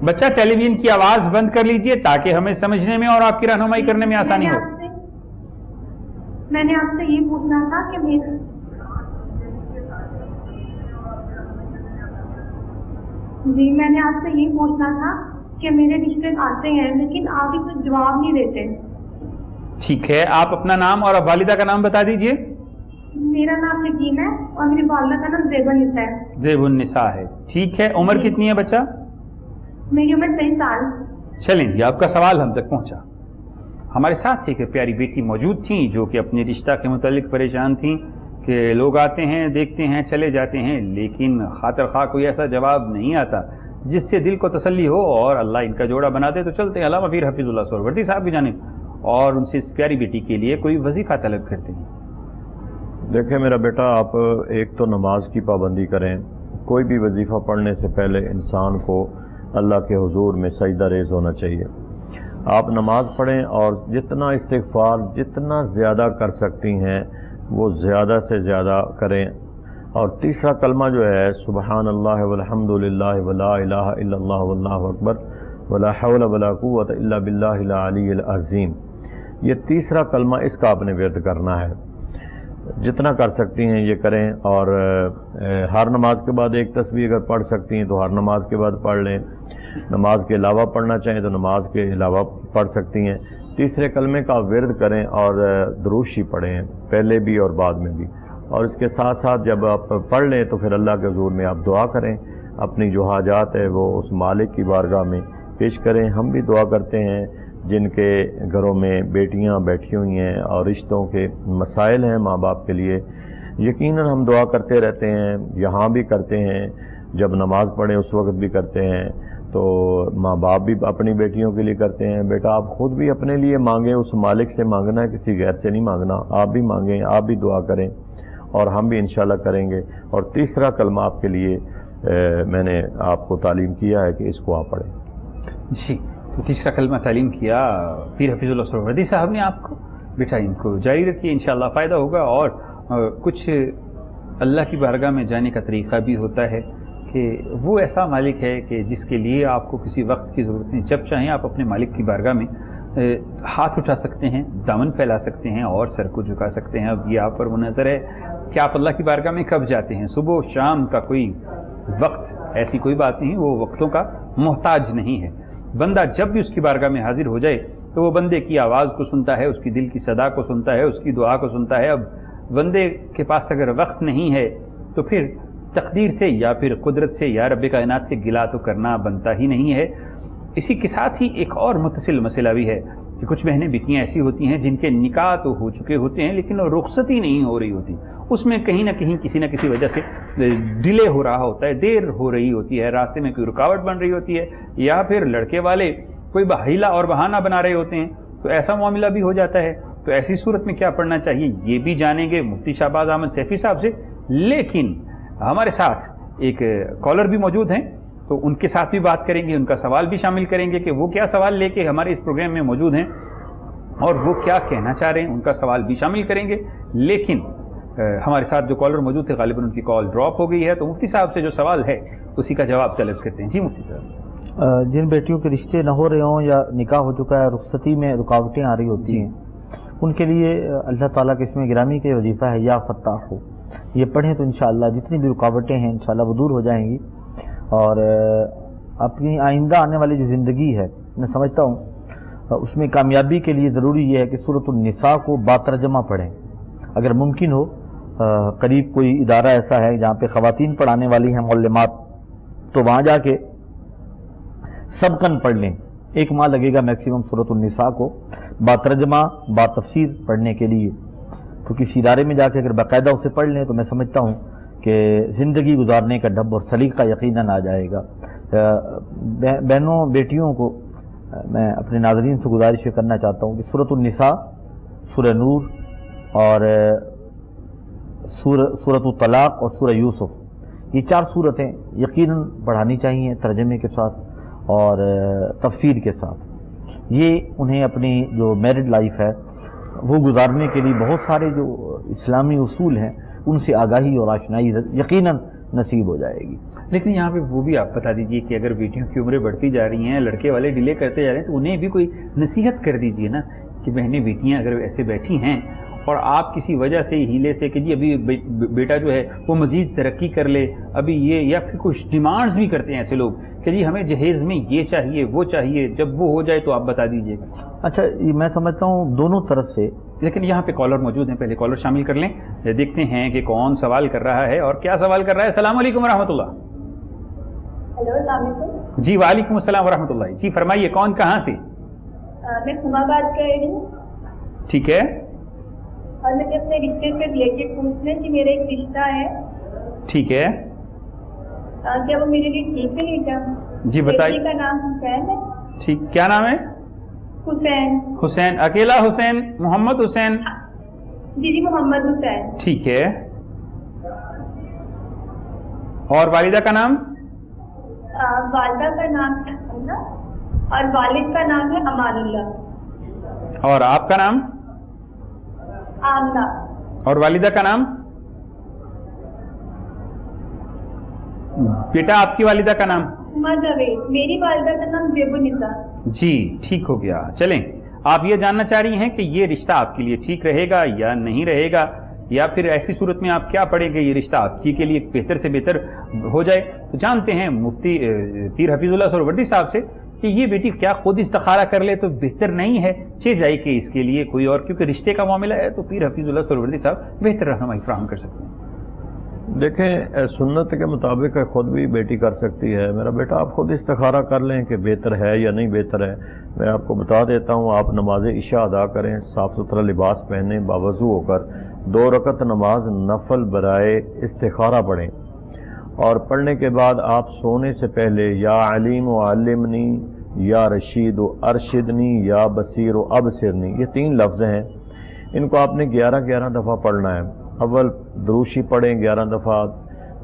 بچہ ٹیلی ویژن کی آواز بند کر لیجئے تاکہ ہمیں سمجھنے میں اور آپ کی رہنمائی کرنے میں آسانی ہو۔
میں نے آپ سے یہ پوچھنا تھا کہ میں نے آپ سے یہ پوچھنا تھا کہ میرے رشتے آتے ہیں لیکن آگے کوئی جواب نہیں دیتے.
ٹھیک ہے, آپ اپنا نام اور والدہ کا نام بتا دیجئے.
میرا نام یقین ہے اور میری والدہ کا نام زیب النساء ہے.
زیب النساء ہے, ٹھیک ہے. عمر کتنی ہے بچہ؟
میری عمر 23 سال.
چلیں جی, آپ کا سوال ہم تک پہنچا. ہمارے ساتھ ایک پیاری بیٹی موجود تھیں جو کہ اپنے رشتہ کے متعلق پریشان تھیں کہ لوگ آتے ہیں, دیکھتے ہیں, چلے جاتے ہیں, لیکن خاطر خواہ کوئی ایسا جواب نہیں آتا جس سے دل کو تسلی ہو اور اللہ ان کا جوڑا بنا دے. تو چلتے ہیں علامہ پیر حفیظ اللہ سہروردی صاحب کی جانب اور ان سے اس پیاری بیٹی کے لیے کوئی وظیفہ طلب کرتے ہیں.
دیکھیں میرا بیٹا, آپ ایک تو نماز کی پابندی کریں. کوئی بھی وظیفہ پڑھنے سے پہلے انسان کو اللہ کے حضور میں سجدہ ریز ہونا چاہیے. آپ نماز پڑھیں اور جتنا استغفار جتنا زیادہ کر سکتی ہیں وہ زیادہ سے زیادہ کریں. اور تیسرا کلمہ جو ہے سبحان اللہ والحمد للہ ولا الہ الا اللہ واللہ اکبر ولا حول ولا قوت الا باللہ العلی العظیم, یہ تیسرا کلمہ اس کا آپ نے ورد کرنا ہے. جتنا کر سکتی ہیں یہ کریں. اور ہر نماز کے بعد ایک تسبیح اگر پڑھ سکتی ہیں تو ہر نماز کے بعد پڑھ لیں. نماز کے علاوہ پڑھنا چاہیں تو نماز کے علاوہ پڑھ سکتی ہیں. تیسرے کلمے کا ورد کریں اور درود شریف پڑھیں, پہلے بھی اور بعد میں بھی. اور اس کے ساتھ ساتھ جب آپ پڑھ لیں تو پھر اللہ کے حضور میں آپ دعا کریں, اپنی جو حاجات ہے وہ اس مالک کی بارگاہ میں پیش کریں. ہم بھی دعا کرتے ہیں جن کے گھروں میں بیٹیاں بیٹھی ہوئی ہیں اور رشتوں کے مسائل ہیں ماں باپ کے لیے, یقیناً ہم دعا کرتے رہتے ہیں, یہاں بھی کرتے ہیں, جب نماز پڑھیں اس وقت بھی کرتے ہیں. تو ماں باپ بھی اپنی بیٹیوں کے لیے کرتے ہیں. بیٹا آپ خود بھی اپنے لیے مانگیں, اس مالک سے مانگنا ہے, کسی غیر سے نہیں مانگنا. آپ بھی مانگیں, آپ بھی دعا کریں اور ہم بھی انشاءاللہ کریں گے. اور تیسرا کلمہ آپ کے لیے میں نے آپ کو تعلیم کیا ہے کہ اس کو آپ پڑھیں.
جی, تو تیسرا کلمہ تعلیم کیا پیر حفیظ اللہ سہروردی صاحب نے آپ کو. بیٹا ان کو جاری رکھیے, انشاءاللہ فائدہ ہوگا. اور کچھ اللہ کی بارگاہ میں جانے کا طریقہ بھی ہوتا ہے کہ وہ ایسا مالک ہے کہ جس کے لیے آپ کو کسی وقت کی ضرورت نہیں. جب چاہیں آپ اپنے مالک کی بارگاہ میں ہاتھ اٹھا سکتے ہیں, دامن پھیلا سکتے ہیں اور سر کو جھکا سکتے ہیں. اب یہ آپ پر منحصر ہے کہ آپ اللہ کی بارگاہ میں کب جاتے ہیں. صبح شام کا کوئی وقت ایسی کوئی بات نہیں, وہ وقتوں کا محتاج نہیں ہے. بندہ جب بھی اس کی بارگاہ میں حاضر ہو جائے تو وہ بندے کی آواز کو سنتا ہے, اس کی دل کی صدا کو سنتا ہے, اس کی دعا کو سنتا ہے. اب بندے کے پاس اگر وقت نہیں ہے تو پھر تقدیر سے یا پھر قدرت سے یا رب کائنات سے گلہ تو کرنا بنتا ہی نہیں ہے. اسی کے ساتھ ہی ایک اور متصل مسئلہ بھی ہے کہ کچھ بہنیں بیٹیاں ایسی ہوتی ہیں جن کے نکاح تو ہو چکے ہوتے ہیں لیکن رخصتی نہیں ہو رہی ہوتی. اس میں کہیں نہ کہیں کسی نہ کسی وجہ سے ڈیلے ہو رہا ہوتا ہے, دیر ہو رہی ہوتی ہے, راستے میں کوئی رکاوٹ بن رہی ہوتی ہے, یا پھر لڑکے والے کوئی حیلہ اور بہانہ بنا رہے ہوتے ہیں. تو ایسا معاملہ بھی ہو جاتا ہے. تو ایسی صورت میں کیا پڑھنا چاہیے یہ بھی جانیں گے مفتی شہباز احمد سیفی صاحب سے. لیکن ہمارے ساتھ ایک کالر بھی موجود ہیں تو ان کے ساتھ بھی بات کریں گے, ان کا سوال بھی شامل کریں گے کہ وہ کیا سوال لے کے ہمارے اس پروگرام میں موجود ہیں اور وہ کیا کہنا چاہ رہے ہیں, ان کا سوال بھی شامل کریں گے. لیکن ہمارے ساتھ جو کالر موجود تھے غالباً ان کی کال ڈراپ ہو گئی ہے, تو مفتی صاحب سے جو سوال ہے اسی کا جواب طلب کرتے ہیں. جی مفتی صاحب.
جن بیٹیوں کے رشتے نہ ہو رہے ہوں یا نکاح ہو چکا ہے, رخصتی میں رکاوٹیں آ رہی ہوتی ہیں, ان کے لیے اللہ تعالیٰ کے اسم گرامی کا وظیفہ ہے یا فتاح ہو, یہ پڑھیں تو انشاءاللہ جتنی بھی رکاوٹیں ہیں انشاءاللہ وہ دور ہو جائیں گی. اور اپنی آئندہ آنے والی جو زندگی ہے میں سمجھتا ہوں اس میں کامیابی کے لیے ضروری یہ ہے کہ سورۃ النساء کو باترجمہ پڑھیں. اگر ممکن ہو قریب کوئی ادارہ ایسا ہے جہاں پہ خواتین پڑھانے والی ہیں معلمات, تو وہاں جا کے سبقاً پڑھ لیں. 1 ماہ لگے گا میکسیمم سورۃ النساء کو باترجمہ باتفسیر پڑھنے کے لیے. تو کسی ادارے میں جا کے اگر باقاعدہ اسے پڑھ لیں تو میں سمجھتا ہوں کہ زندگی گزارنے کا ڈھب اور سلیقہ یقیناً آ جائے گا. بہنوں بیٹیوں کو میں اپنے ناظرین سے گزارش کرنا چاہتا ہوں کہ سورۃ النساء, سورہ نور اور سورۃ الطلاق اور سورہ یوسف, یہ 4 سورتیں یقیناً پڑھانی چاہیے ترجمے کے ساتھ اور تفسیر کے ساتھ. یہ انہیں اپنی جو میرڈ لائف ہے وہ گزارنے کے لیے بہت سارے جو اسلامی اصول ہیں ان سے آگاہی اور آشنائی یقیناً نصیب ہو جائے گی.
لیکن یہاں پہ وہ بھی آپ بتا دیجئے کہ اگر بیٹیوں کی عمریں بڑھتی جا رہی ہیں, لڑکے والے ڈیلے کرتے جا رہے ہیں, تو انہیں بھی کوئی نصیحت کر دیجئے نا کہ بہنیں بیٹیاں اگر ایسے بیٹھی ہیں اور آپ کسی وجہ سے ہیلے سے کہ جی ابھی بیٹا جو ہے وہ مزید ترقی کر لے ابھی یہ، یا پھر کچھ ڈیمانڈز بھی کرتے ہیں ایسے لوگ کہ جی ہمیں جہیز میں یہ چاہیے وہ چاہیے، جب وہ ہو جائے تو آپ بتا دیجیے گا.
اچھا یہ میں سمجھتا ہوں دونوں طرف سے،
لیکن یہاں پہ کالر موجود ہیں، پہلے کالر شامل کر لیں، دیکھتے ہیں کہ کون سوال کر رہا ہے اور کیا سوال کر رہا ہے. السلام علیکم ورحمۃ اللہ.
ہیلو السلام علیکم.
جی وعلیکم السلام ورحمۃ اللہ. جی فرمائیے کون کہاں سے؟
میں سما بات کر رہی ہوں.
ٹھیک ہے.
اور مجھے اپنے رشتے سے ریلیٹڈ پوچھنا ہے کہ میرا ایک رشتہ ہے.
ٹھیک ہے.
کیا وہ میرے لیے ٹھیک ہے نہیں کیا؟
جی بتائیے.
کا نام حسین ہے.
ٹھیک، کیا نام ہے؟
حسین.
حسین، اکیلا حسین؟ محمد حسین؟
جی جی محمد حسین.
ٹھیک ہے. اور والدہ کا نام؟
والدہ کا نام ہے امنا اور والد کا نام ہے امان اللہ.
اور آپ کا نام؟
آمنہ.
اور والدہ کا نام؟ بیٹا آپ کی والدہ کا نام؟
جاوید. میری والدہ کا نام زیب النساء.
جی ٹھیک ہو گیا. چلیں آپ یہ جاننا چاہ رہی ہیں کہ یہ رشتہ آپ کے لیے ٹھیک رہے گا یا نہیں رہے گا، یا پھر ایسی صورت میں آپ کیا پڑھیں گے یہ رشتہ آپ کے لیے بہتر سے بہتر ہو جائے. تو جانتے ہیں مفتی پیر حفیظ اللہ سہروردی صاحب سے کہ یہ بیٹی کیا خود استخارہ کر لے تو بہتر نہیں ہے، چہ جائے کہ اس کے لیے کوئی اور، کیونکہ رشتے کا معاملہ ہے تو پیر حفیظ اللہ سہروردی صاحب بہتر رہنمائی فراہم کر سکتے ہیں.
دیکھیں سنت کے مطابق خود بھی بیٹی کر سکتی ہے. میرا بیٹا آپ خود استخارہ کر لیں کہ بہتر ہے یا نہیں بہتر ہے. میں آپ کو بتا دیتا ہوں، آپ نماز عشاء ادا کریں، صاف ستھرا لباس پہنیں، باوضو ہو کر 2 رکعت نماز نفل برائے استخارہ پڑھیں، اور پڑھنے کے بعد آپ سونے سے پہلے یا علیم و علمنی یا رشید و ارشدنی یا بصیر و ابصرنی، یہ 3 لفظ ہیں. ان کو آپ نے 11 دفعہ پڑھنا ہے. اول دروشی پڑھیں 11 دفعہ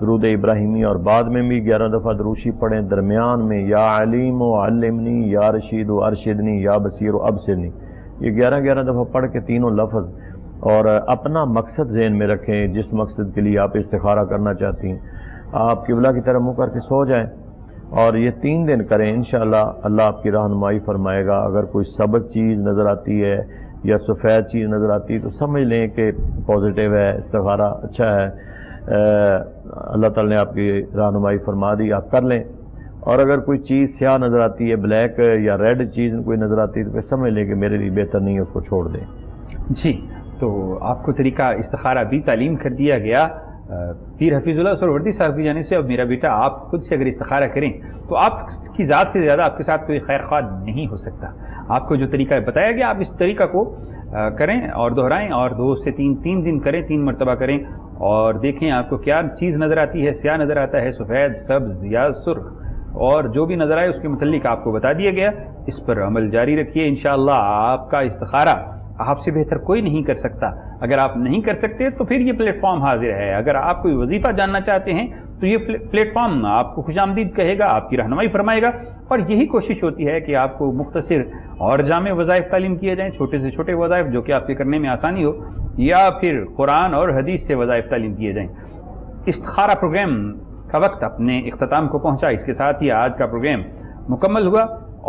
درود ابراہیمی، اور بعد میں بھی 11 دفعہ دروشی پڑھیں. درمیان میں یا علیم و علمنی یا رشید و ارشدنی یا بصیر و ابصرنی، یہ 11 دفعہ پڑھ کے تینوں لفظ، اور اپنا مقصد ذہن میں رکھیں جس مقصد کے لیے آپ استخارہ کرنا چاہتی ہیں. آپ قبلہ کی طرف منہ کر کے سو جائیں اور یہ 3 دن کریں، انشاءاللہ اللہ آپ کی رہنمائی فرمائے گا. اگر کوئی سبز چیز نظر آتی ہے یا سفید چیز نظر آتی ہے تو سمجھ لیں کہ پازیٹیو ہے، استخارہ اچھا ہے، اللہ تعالیٰ نے آپ کی رہنمائی فرما دی، آپ کر لیں. اور اگر کوئی چیز سیاہ نظر آتی ہے، بلیک یا ریڈ چیز کوئی نظر آتی ہے تو پھر سمجھ لیں کہ میرے لیے بہتر نہیں ہے، اس کو چھوڑ دیں.
جی تو آپ کو طریقہ استخارہ بھی تعلیم کر دیا گیا پیر حفیظ اللہ سہروردی صاحب کی جانب سے. اب میرا بیٹا آپ خود سے اگر استخارہ کریں تو آپ کی ذات سے زیادہ آپ کے ساتھ کوئی خیر خواہ نہیں ہو سکتا. آپ کو جو طریقہ بتایا گیا آپ اس طریقہ کو کریں اور دہرائیں، اور 2 سے 3 دن کریں، 3 مرتبہ کریں، اور دیکھیں آپ کو کیا چیز نظر آتی ہے، سیاہ نظر آتا ہے، سفید، سبز یا سرخ، اور جو بھی نظر آئے اس کے متعلق آپ کو بتا دیا گیا. اس پر عمل جاری رکھیے، انشاءاللہ آپ کا استخارہ آپ سے بہتر کوئی نہیں کر سکتا. اگر آپ نہیں کر سکتے تو پھر یہ پلیٹ فارم حاضر ہے. اگر آپ کوئی وظیفہ جاننا چاہتے ہیں تو یہ پلیٹ فارم آپ کو خوش آمدید کہے گا، آپ کی رہنمائی فرمائے گا. اور یہی کوشش ہوتی ہے کہ آپ کو مختصر اور جامع وظائف تعلیم کیے جائیں، چھوٹے سے چھوٹے وظائف جو کہ آپ کے کرنے میں آسانی ہو، یا پھر قرآن اور حدیث سے وظائف تعلیم کیے جائیں. استخارہ پروگرام کا وقت اپنے اختتام کو پہنچا. اس کے ساتھ ہی آج کا پروگرام مکمل ہوا،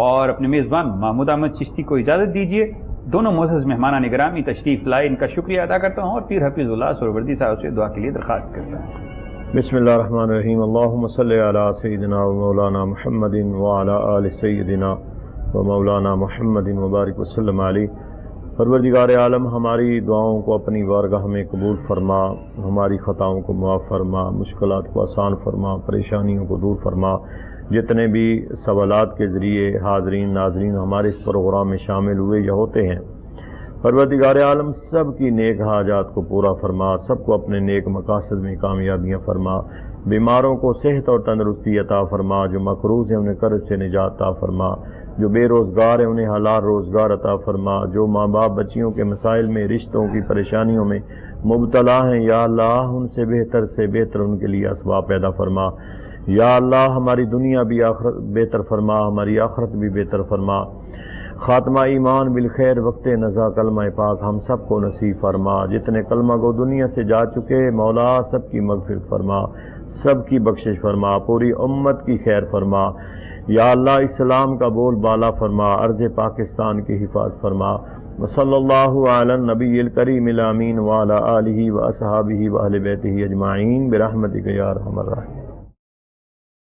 اور اپنے میزبان محمود احمد چشتی کو اجازت دیجیے. دونوں معزز مہمانان گرامی تشریف لائے، ان کا شکریہ ادا کرتا ہوں، اور پیر حفیظ اللہ سہروردی صاحب سے دعا کے لیے درخواست کرتا ہوں.
بسم اللہ الرحمن الرحیم. اللہم صلی علی سیدنا و مولانا محمد وعلی آل سیدنا و مولانا محمد وبارک وسلم علیہ. پروردگار عالم ہماری دعاؤں کو اپنی بارگاہ میں قبول فرما، ہماری خطاؤں کو معاف فرما، مشکلات کو آسان فرما، پریشانیوں کو دور فرما. جتنے بھی سوالات کے ذریعے حاضرین ناظرین ہمارے اس پروگرام میں شامل ہوئے یا ہوتے ہیں، پروردگار عالم سب کی نیک حاجات کو پورا فرما، سب کو اپنے نیک مقاصد میں کامیابیاں فرما. بیماروں کو صحت اور تندرستی عطا فرما، جو مقروض ہیں انہیں قرض سے نجات عطا فرما، جو بے روزگار ہیں انہیں حلال روزگار عطا فرما، جو ماں باپ بچیوں کے مسائل میں، رشتوں کی پریشانیوں میں مبتلا ہیں، یا اللہ ان سے بہتر ان کے لیے اسباب پیدا فرما. یا اللہ ہماری دنیا بھی آخرت بہتر فرما، ہماری آخرت بھی بہتر فرما. خاتمہ ایمان بالخیر، وقت نزا کلمہ پاک ہم سب کو نصیب فرما. جتنے کلمہ گو دنیا سے جا چکے مولا سب کی مغفرت فرما، سب کی بخشش فرما، پوری امت کی خیر فرما. یا اللہ اسلام کا بول بالا فرما، ارض پاکستان کی حفاظت فرما. وصلی اللہ علی النبی الکریم الامین وعلی آلہ واصحابہ واہل بیتہ اجمعین برحمتک یا ارحم الراحمین.